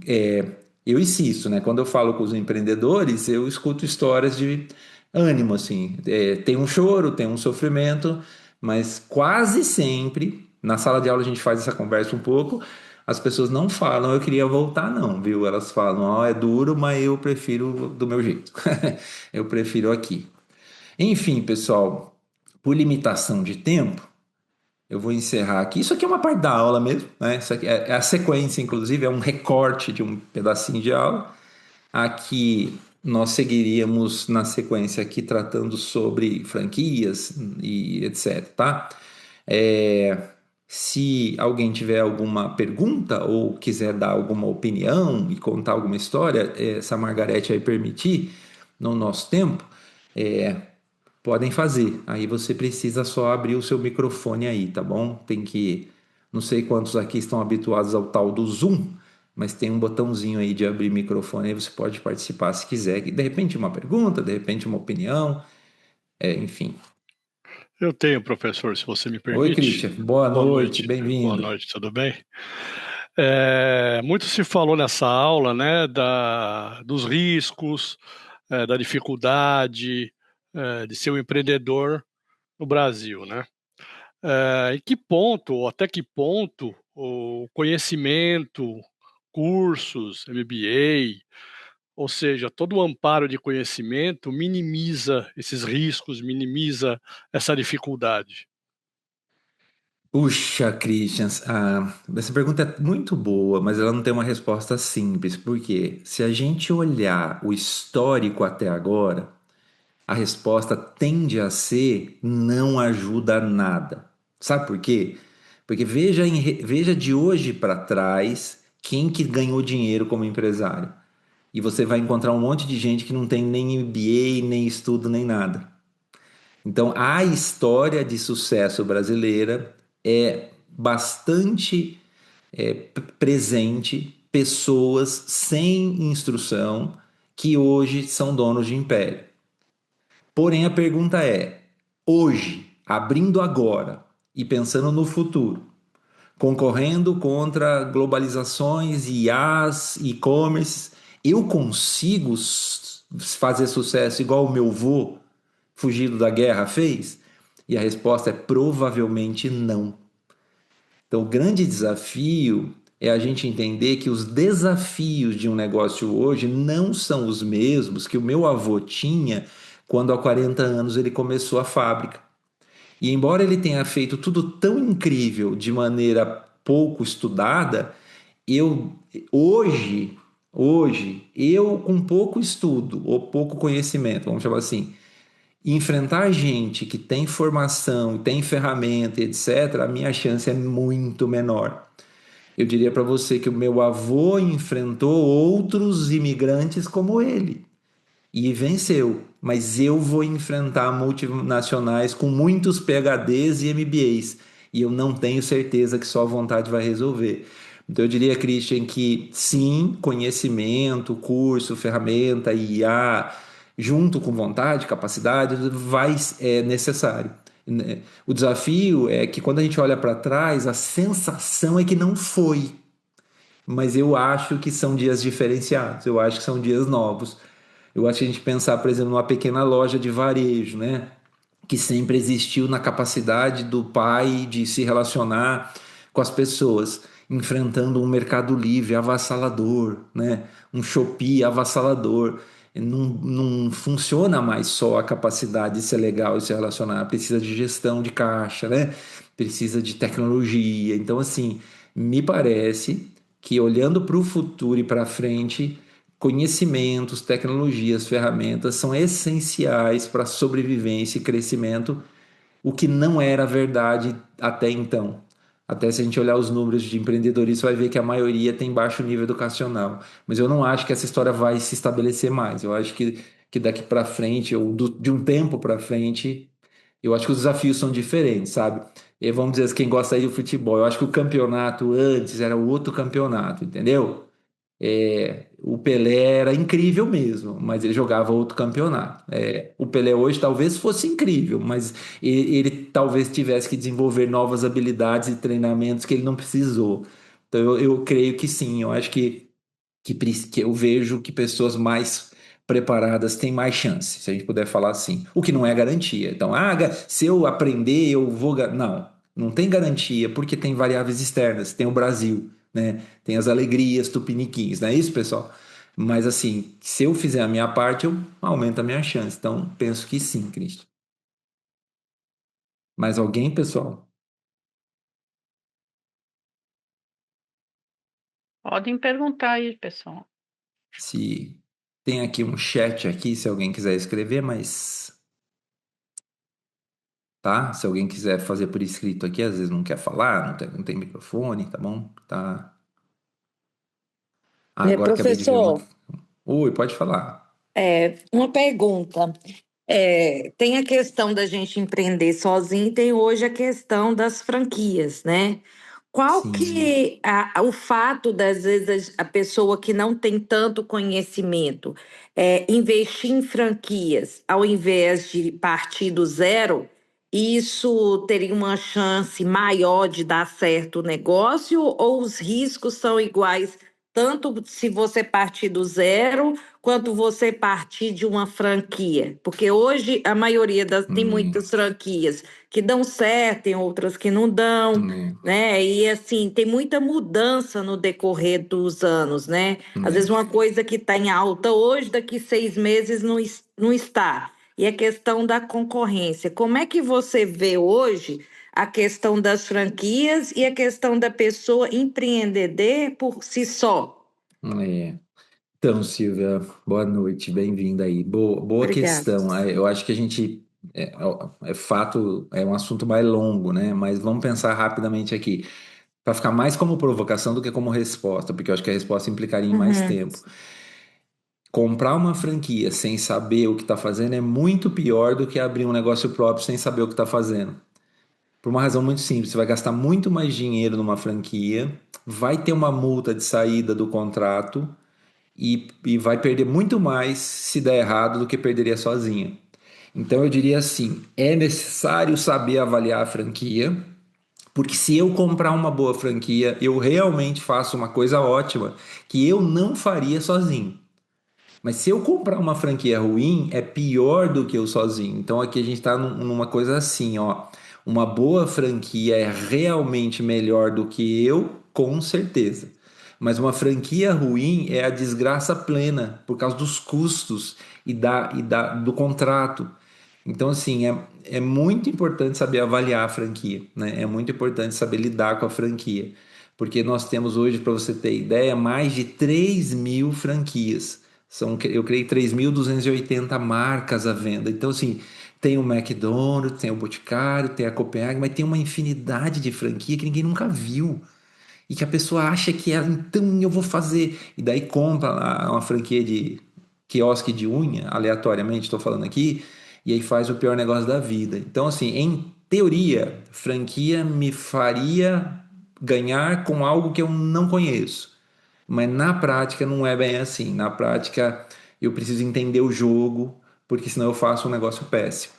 é, eu insisto, né? Quando eu falo com os empreendedores, eu escuto histórias de ânimo, assim. Tem um choro, tem um sofrimento, mas quase sempre, na sala de aula a gente faz essa conversa um pouco, as pessoas não falam, eu queria voltar, não, viu? Elas falam, ó, é duro, mas eu prefiro do meu jeito. Eu prefiro aqui. Enfim, pessoal, por limitação de tempo, eu vou encerrar aqui. Isso aqui é uma parte da aula mesmo, né? Isso aqui é a sequência, inclusive, é um recorte de um pedacinho de aula. Aqui nós seguiríamos na sequência aqui tratando sobre franquias e etc, tá? É, se alguém tiver alguma pergunta ou quiser dar alguma opinião e contar alguma história, se a Margarete aí permitir, no nosso tempo, é, podem fazer. Aí você precisa só abrir o seu microfone aí, tá bom? Tem que, não sei quantos aqui estão habituados ao tal do Zoom, mas tem um botãozinho aí de abrir microfone, aí você pode participar se quiser. De repente uma pergunta, de repente uma opinião, enfim. Eu tenho, professor, se você me Oi, permite. Christian. Boa Boa noite, noite. Boa bem-vindo. noite, tudo bem? Muito se falou nessa aula, né, dos riscos, da dificuldade, de ser um empreendedor no Brasil, né? Em que ponto, ou até que ponto, o conhecimento, cursos, MBA, ou seja, todo o amparo de conhecimento minimiza esses riscos, minimiza essa dificuldade? Puxa, Christian, essa pergunta é muito boa, mas ela não tem uma resposta simples, porque se a gente olhar o histórico até agora, a resposta tende a ser não ajuda nada. Sabe por quê? Porque veja de hoje para trás Quem que ganhou dinheiro como empresário? E você vai encontrar um monte de gente que não tem nem MBA, nem estudo, nem nada. Então, a história de sucesso brasileira é bastante presente pessoas sem instrução que hoje são donos de império. Porém, a pergunta é: hoje, abrindo agora e pensando no futuro, concorrendo contra globalizações, IAs, e-commerce, eu consigo fazer sucesso igual o meu vô, fugido da guerra, fez? E a resposta é provavelmente não. Então, o grande desafio é a gente entender que os desafios de um negócio hoje não são os mesmos que o meu avô tinha quando há 40 anos ele começou a fábrica. E embora ele tenha feito tudo tão incrível de maneira pouco estudada, eu eu com pouco estudo ou pouco conhecimento, vamos chamar assim, enfrentar gente que tem formação, tem ferramenta, etc., a minha chance é muito menor. Eu diria para você que o meu avô enfrentou outros imigrantes como ele e venceu, mas eu vou enfrentar multinacionais com muitos PhDs e MBAs e eu não tenho certeza que só a vontade vai resolver. Então eu diria, Christian, que sim, conhecimento, curso, ferramenta, IA, junto com vontade, capacidade, é necessário. O desafio é que quando a gente olha para trás, a sensação é que não foi, mas eu acho que são dias diferenciados, eu acho que são dias novos. Eu acho que a gente pensar, por exemplo, numa pequena loja de varejo, né? Que sempre existiu na capacidade do pai de se relacionar com as pessoas, enfrentando um Mercado Livre avassalador, né? Um Shopee avassalador. Não funciona mais só a capacidade de ser legal e se relacionar, precisa de gestão de caixa, né? Precisa de tecnologia. Então, assim, me parece que olhando para o futuro e para frente, conhecimentos, tecnologias, ferramentas são essenciais para a sobrevivência e crescimento, o que não era verdade até então. Até se a gente olhar os números de empreendedorismo, vai ver que a maioria tem baixo nível educacional. Mas eu não acho que essa história vai se estabelecer mais. Eu acho que daqui para frente, ou de um tempo para frente, eu acho que os desafios são diferentes, sabe? E vamos dizer, quem gosta aí do futebol, eu acho que o campeonato antes era outro campeonato, entendeu? O Pelé era incrível mesmo, mas ele jogava outro campeonato. O Pelé hoje talvez fosse incrível, mas ele talvez tivesse que desenvolver novas habilidades e treinamentos que ele não precisou. Então eu creio que sim, eu acho que eu vejo que pessoas mais preparadas têm mais chance, se a gente puder falar assim. O que não é garantia. Então, se eu aprender, eu vou. Não, não tem garantia, porque tem variáveis externas. Tem o Brasil, né? Tem as alegrias tupiniquins, não é isso, pessoal? Mas assim, se eu fizer a minha parte, eu aumento a minha chance. Então, penso que sim, Cristo. Mais alguém, pessoal? Podem perguntar aí, pessoal. Se tem aqui um chat aqui, se alguém quiser escrever, mas tá? Se alguém quiser fazer por escrito aqui, às vezes não quer falar, não tem microfone, tá bom? Tá. Ah, agora acabei de ver uma. Professor, Oi, pode falar. uma pergunta. Tem a questão da gente empreender sozinho e tem hoje a questão das franquias, né? Qual Sim, que o fato das vezes a pessoa que não tem tanto conhecimento investir em franquias ao invés de partir do zero, isso teria uma chance maior de dar certo o negócio ou os riscos são iguais tanto se você partir do zero quanto você partir de uma franquia? Porque hoje a maioria das tem é, muitas franquias que dão certo, tem outras que não dão, é, né? E assim, tem muita mudança no decorrer dos anos, né? Às vezes é. uma coisa que está em alta hoje, daqui 6 meses não está. E a questão da concorrência. Como é que você vê hoje a questão das franquias e a questão da pessoa empreender por si só? É. Então, Silvia, boa noite, bem-vinda aí. Boa Obrigada. questão. Eu acho que a gente é fato, é um assunto mais longo, né? Mas vamos pensar rapidamente aqui. para ficar mais como provocação do que como resposta, porque eu acho que a resposta implicaria em mais Uhum. tempo. Comprar uma franquia sem saber o que está fazendo é muito pior do que abrir um negócio próprio sem saber o que está fazendo. Por uma razão muito simples, você vai gastar muito mais dinheiro numa franquia, vai ter uma multa de saída do contrato e vai perder muito mais se der errado do que perderia sozinho. Então eu diria assim, é necessário saber avaliar a franquia, porque se eu comprar uma boa franquia, eu realmente faço uma coisa ótima que eu não faria sozinho. Mas se eu comprar uma franquia ruim, é pior do que eu sozinho. Então aqui a gente está numa coisa assim, ó. Uma boa franquia é realmente melhor do que eu, com certeza. Mas uma franquia ruim é a desgraça plena, por causa dos custos do contrato. Então, assim, é muito importante saber avaliar a franquia, né? É muito importante saber lidar com a franquia. Porque nós temos hoje, para você ter ideia, mais de 3.000 franquias. Eu criei 3.280 marcas à venda. Então, assim, tem o McDonald's, tem o Boticário, tem a Copenhague, mas tem uma infinidade de franquia que ninguém nunca viu. E que a pessoa acha que é, então eu vou fazer. E daí compra lá uma franquia de quiosque de unha, aleatoriamente, estou falando aqui, e aí faz o pior negócio da vida. Então, assim, em teoria, franquia me faria ganhar com algo que eu não conheço. Mas na prática não é bem assim. Na prática eu preciso entender o jogo, porque senão eu faço um negócio péssimo.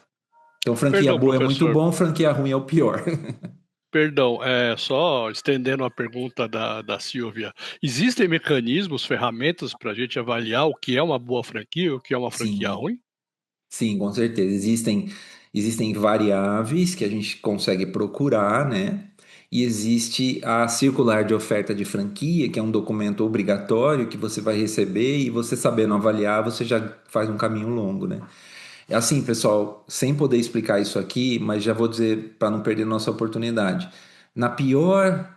Então, franquia Perdão, boa é muito professor. bom, franquia ruim é o pior. Perdão, só estendendo a pergunta da Silvia. Existem mecanismos, ferramentas para a gente avaliar o que é uma boa franquia e o que é uma franquia Sim. ruim? Sim, com certeza. Existem variáveis que a gente consegue procurar, né? E existe a circular de oferta de franquia, que é um documento obrigatório que você vai receber e você sabendo avaliar, você já faz um caminho longo, né? É assim, pessoal, sem poder explicar isso aqui, mas já vou dizer para não perder nossa oportunidade. Na pior,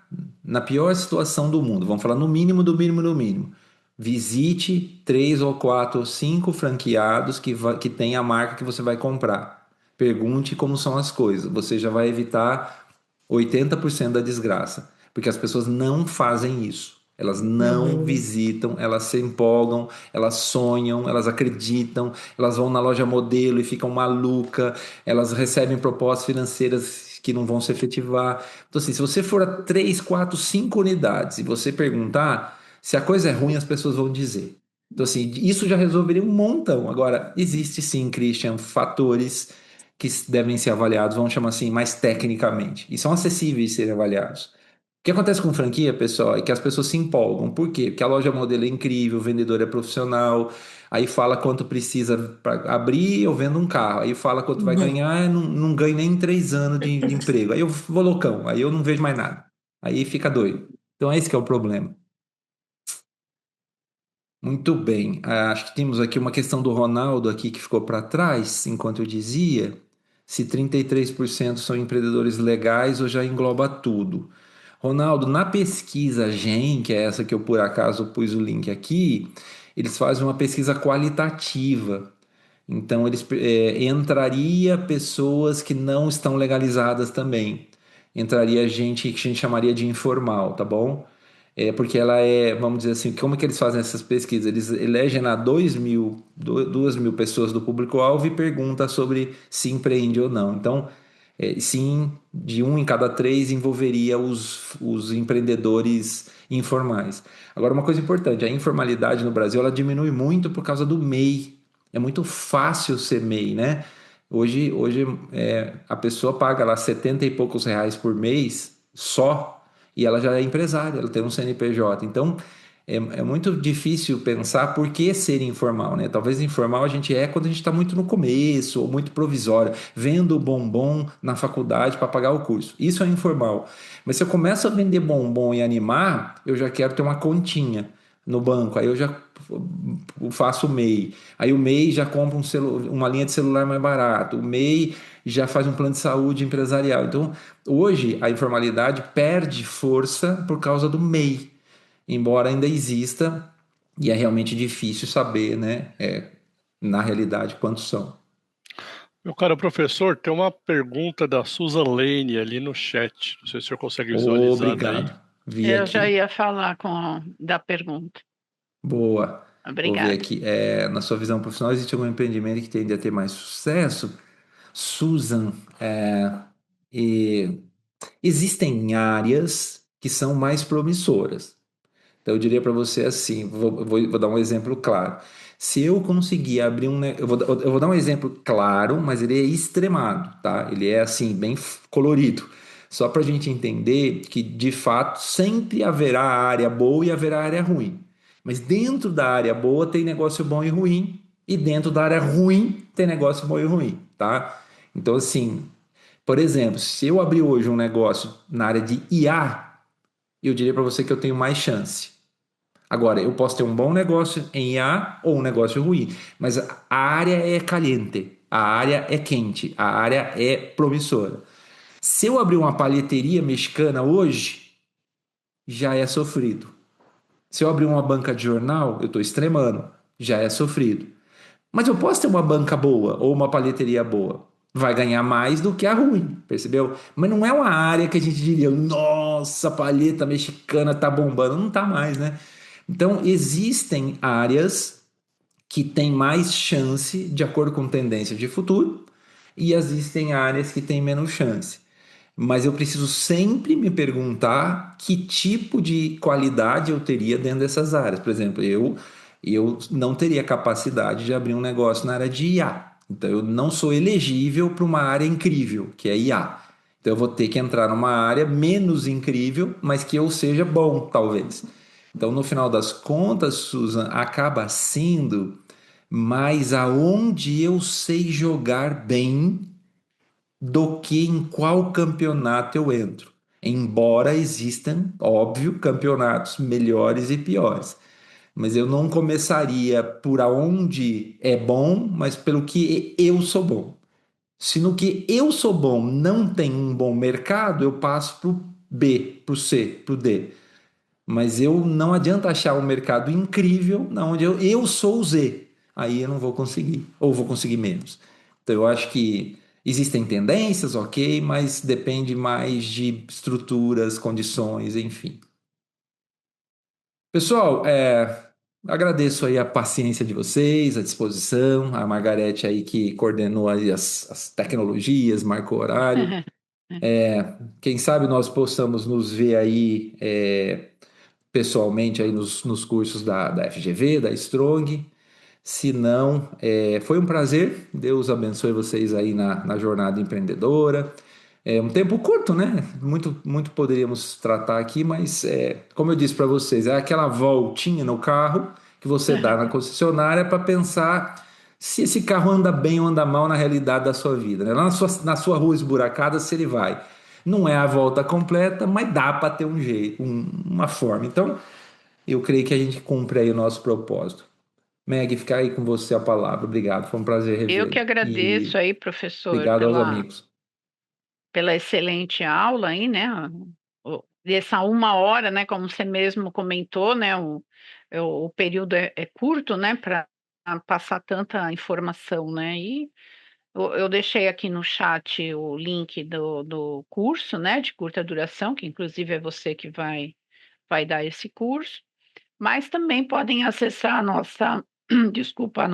na pior situação do mundo, vamos falar no mínimo do mínimo do mínimo. Visite 3 ou 4 ou 5 franqueados que tem a marca que você vai comprar. Pergunte como são as coisas. Você já vai evitar 80% da desgraça. Porque as pessoas não fazem isso. Elas não Uhum. visitam, elas se empolgam, elas sonham, elas acreditam, elas vão na loja modelo e ficam maluca, elas recebem propostas financeiras que não vão se efetivar. Então, assim, se você for a 3, 4, 5 unidades e você perguntar, se a coisa é ruim, as pessoas vão dizer. Então, assim, isso já resolveria um montão. Agora, existe sim, Christian, fatores que devem ser avaliados, vamos chamar assim, mais tecnicamente, e são acessíveis de serem avaliados. O que acontece com franquia, pessoal, é que as pessoas se empolgam. Por quê? Porque a loja modelo é incrível, o vendedor é profissional, aí fala quanto precisa para abrir, eu vendo um carro, aí fala quanto vai Uhum. ganhar, não ganho nem 3 anos de emprego. Aí eu vou loucão, aí eu não vejo mais nada. Aí fica doido. Então é esse que é o problema. Muito bem. Acho que temos aqui uma questão do Ronaldo aqui que ficou para trás, enquanto eu dizia, se 33% são empreendedores legais ou já engloba tudo. Ronaldo, na pesquisa GEM, que é essa que eu por acaso pus o link aqui, eles fazem uma pesquisa qualitativa. Então, entraria pessoas que não estão legalizadas também. Entraria gente que a gente chamaria de informal, tá bom? Porque ela vamos dizer assim, como é que eles fazem essas pesquisas? Eles elegem lá 2.000 pessoas do público-alvo e perguntam sobre se empreende ou não. Então, sim, de 1 em cada 3 envolveria os empreendedores informais. Agora, uma coisa importante, a informalidade no Brasil ela diminui muito por causa do MEI. É muito fácil ser MEI, né? Hoje a pessoa paga lá 70 e poucos reais por mês só e ela já é empresária, ela tem um CNPJ. Então, é muito difícil pensar por que ser informal, né? Talvez informal a gente quando a gente está muito no começo ou muito provisório, vendo bombom na faculdade para pagar o curso. Isso é informal. Mas se eu começo a vender bombom e animar, eu já quero ter uma continha no banco. Aí eu já faço o MEI. Aí o MEI já compra uma linha de celular mais barato. O MEI já faz um plano de saúde empresarial. Então, hoje a informalidade perde força por causa do MEI, embora ainda exista, e é realmente difícil saber, né, na realidade, quantos são. Meu caro professor, tem uma pergunta da Susan Lane ali no chat. Não sei se o senhor consegue visualizar daí. Obrigado. Vi Eu já aqui. ia falar da pergunta. Boa. Vou ver Obrigada. aqui. Na sua visão profissional, existe algum empreendimento que tende a ter mais sucesso? Susan, e existem áreas que são mais promissoras. Então, eu diria para você assim: vou dar um exemplo claro. Se eu conseguir abrir eu vou dar um exemplo claro, mas ele é extremado, tá? Ele é assim, bem colorido. Só para a gente entender que, de fato, sempre haverá área boa e haverá área ruim. Mas dentro da área boa tem negócio bom e ruim, e dentro da área ruim tem negócio bom e ruim, tá? Então, assim, por exemplo, se eu abrir hoje um negócio na área de IA, eu diria para você que eu tenho mais chance. Agora, eu posso ter um bom negócio em IA ou um negócio ruim, mas a área é caliente, a área é quente, a área é promissora. Se eu abrir uma palheteria mexicana hoje, já é sofrido. Se eu abrir uma banca de jornal, eu estou extremando, já é sofrido. Mas eu posso ter uma banca boa ou uma palheteria boa. Vai ganhar mais do que a ruim, percebeu? Mas não é uma área que a gente diria, nossa, a palheta mexicana tá bombando. Não tá mais, né? Então, existem áreas que têm mais chance, de acordo com tendência de futuro, e existem áreas que têm menos chance. Mas eu preciso sempre me perguntar que tipo de qualidade eu teria dentro dessas áreas. Por exemplo, eu não teria capacidade de abrir um negócio na área de IA. Então, eu não sou elegível para uma área incrível, que é IA. Então, eu vou ter que entrar numa área menos incrível, mas que eu seja bom, talvez. Então, no final das contas, Susan, acaba sendo mais aonde eu sei jogar bem do que em qual campeonato eu entro. Embora existam, óbvio, campeonatos melhores e piores. Mas eu não começaria por aonde é bom, mas pelo que eu sou bom. Se no que eu sou bom não tem um bom mercado, eu passo para o B, para o C, para o D. Mas eu não adianta achar um mercado incrível onde eu sou o Z. Aí eu não vou conseguir, ou vou conseguir menos. Então eu acho que existem tendências, ok, mas depende mais de estruturas, condições, enfim. Pessoal, agradeço aí a paciência de vocês, a disposição, a Margarete aí que coordenou aí as tecnologias, marcou horário. Quem sabe nós possamos nos ver aí pessoalmente aí nos cursos da FGV, da Strong. Se não, foi um prazer. Deus abençoe vocês aí na jornada empreendedora. É um tempo curto, né? Muito poderíamos tratar aqui, mas como eu disse para vocês, é aquela voltinha no carro que você dá na concessionária para pensar se esse carro anda bem ou anda mal na realidade da sua vida, né? Lá na sua rua esburacada, se ele vai. Não é a volta completa, mas dá para ter um jeito, uma forma. Então, eu creio que a gente cumpre aí o nosso propósito. Meg, ficar aí com você a palavra. Obrigado, foi um prazer Eu que revê-lo. agradeço E aí, professor, obrigado aos amigos. pela excelente aula aí, né? Dessa 1 hora, né? Como você mesmo comentou, né? O período é curto, né? Para passar tanta informação, né? E eu deixei aqui no chat o link do curso, né? De curta duração, que inclusive é você que vai dar esse curso. Mas também podem acessar a nossa, desculpa,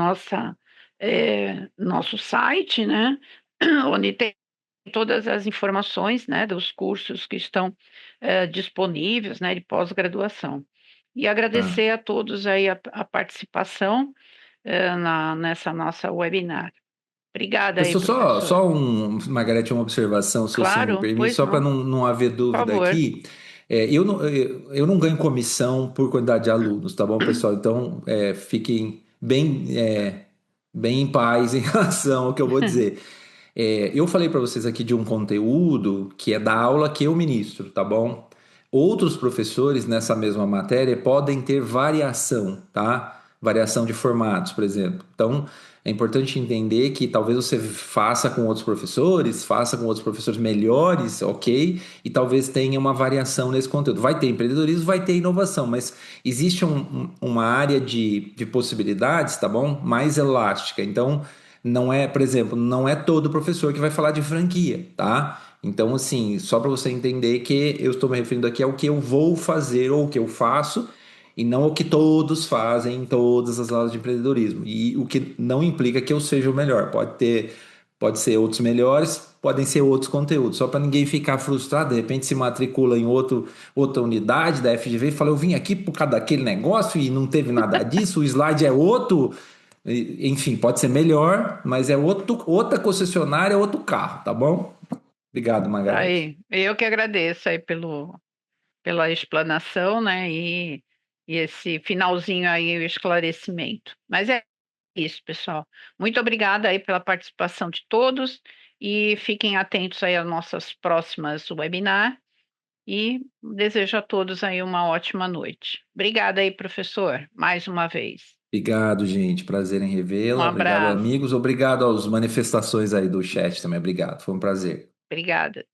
nosso site, né? Onde tem todas as informações, né, dos cursos que estão disponíveis, né, de pós-graduação. E Tá. agradecer a todos aí a participação nessa nossa webinar. Obrigada aí, Pessoal, só, professor. só Margarete, uma observação, se você me Claro, permite, pois só para não, não haver por dúvida favor. aqui. Eu não ganho comissão por quantidade de alunos, tá bom, pessoal? Então, fiquem bem em paz em relação ao que eu vou dizer. Eu falei para vocês aqui de um conteúdo que é da aula que eu ministro, tá bom? Outros professores nessa mesma matéria podem ter variação, tá? Variação de formatos, por exemplo. Então, é importante entender que talvez você faça com outros professores melhores, ok? E talvez tenha uma variação nesse conteúdo. Vai ter empreendedorismo, vai ter inovação, mas existe uma área de possibilidades, tá bom? Mais elástica. Então, não é, por exemplo, não é todo professor que vai falar de franquia, tá? Então, assim, só para você entender que eu estou me referindo aqui ao que eu vou fazer ou o que eu faço, e não ao que todos fazem em todas as aulas de empreendedorismo. E o que não implica que eu seja o melhor. Pode ser outros melhores, podem ser outros conteúdos. Só para ninguém ficar frustrado, de repente se matricula em outra unidade da FGV e fala, eu vim aqui por causa daquele negócio e não teve nada disso, o slide é outro. Enfim, pode ser melhor, mas é outra concessionária, outro carro, tá bom? Obrigado, Margareth. Aí, eu que agradeço aí pela explanação, né? E esse finalzinho aí, o esclarecimento. Mas é isso, pessoal. Muito obrigada aí pela participação de todos e fiquem atentos aí às nossas próximas webinars e desejo a todos aí uma ótima noite. Obrigada aí, professor, mais uma vez. Obrigado, gente. Prazer em Um revê-la. Obrigado, abraço. amigos. Obrigado às manifestações aí do chat também. Obrigado. Foi um prazer. Obrigada.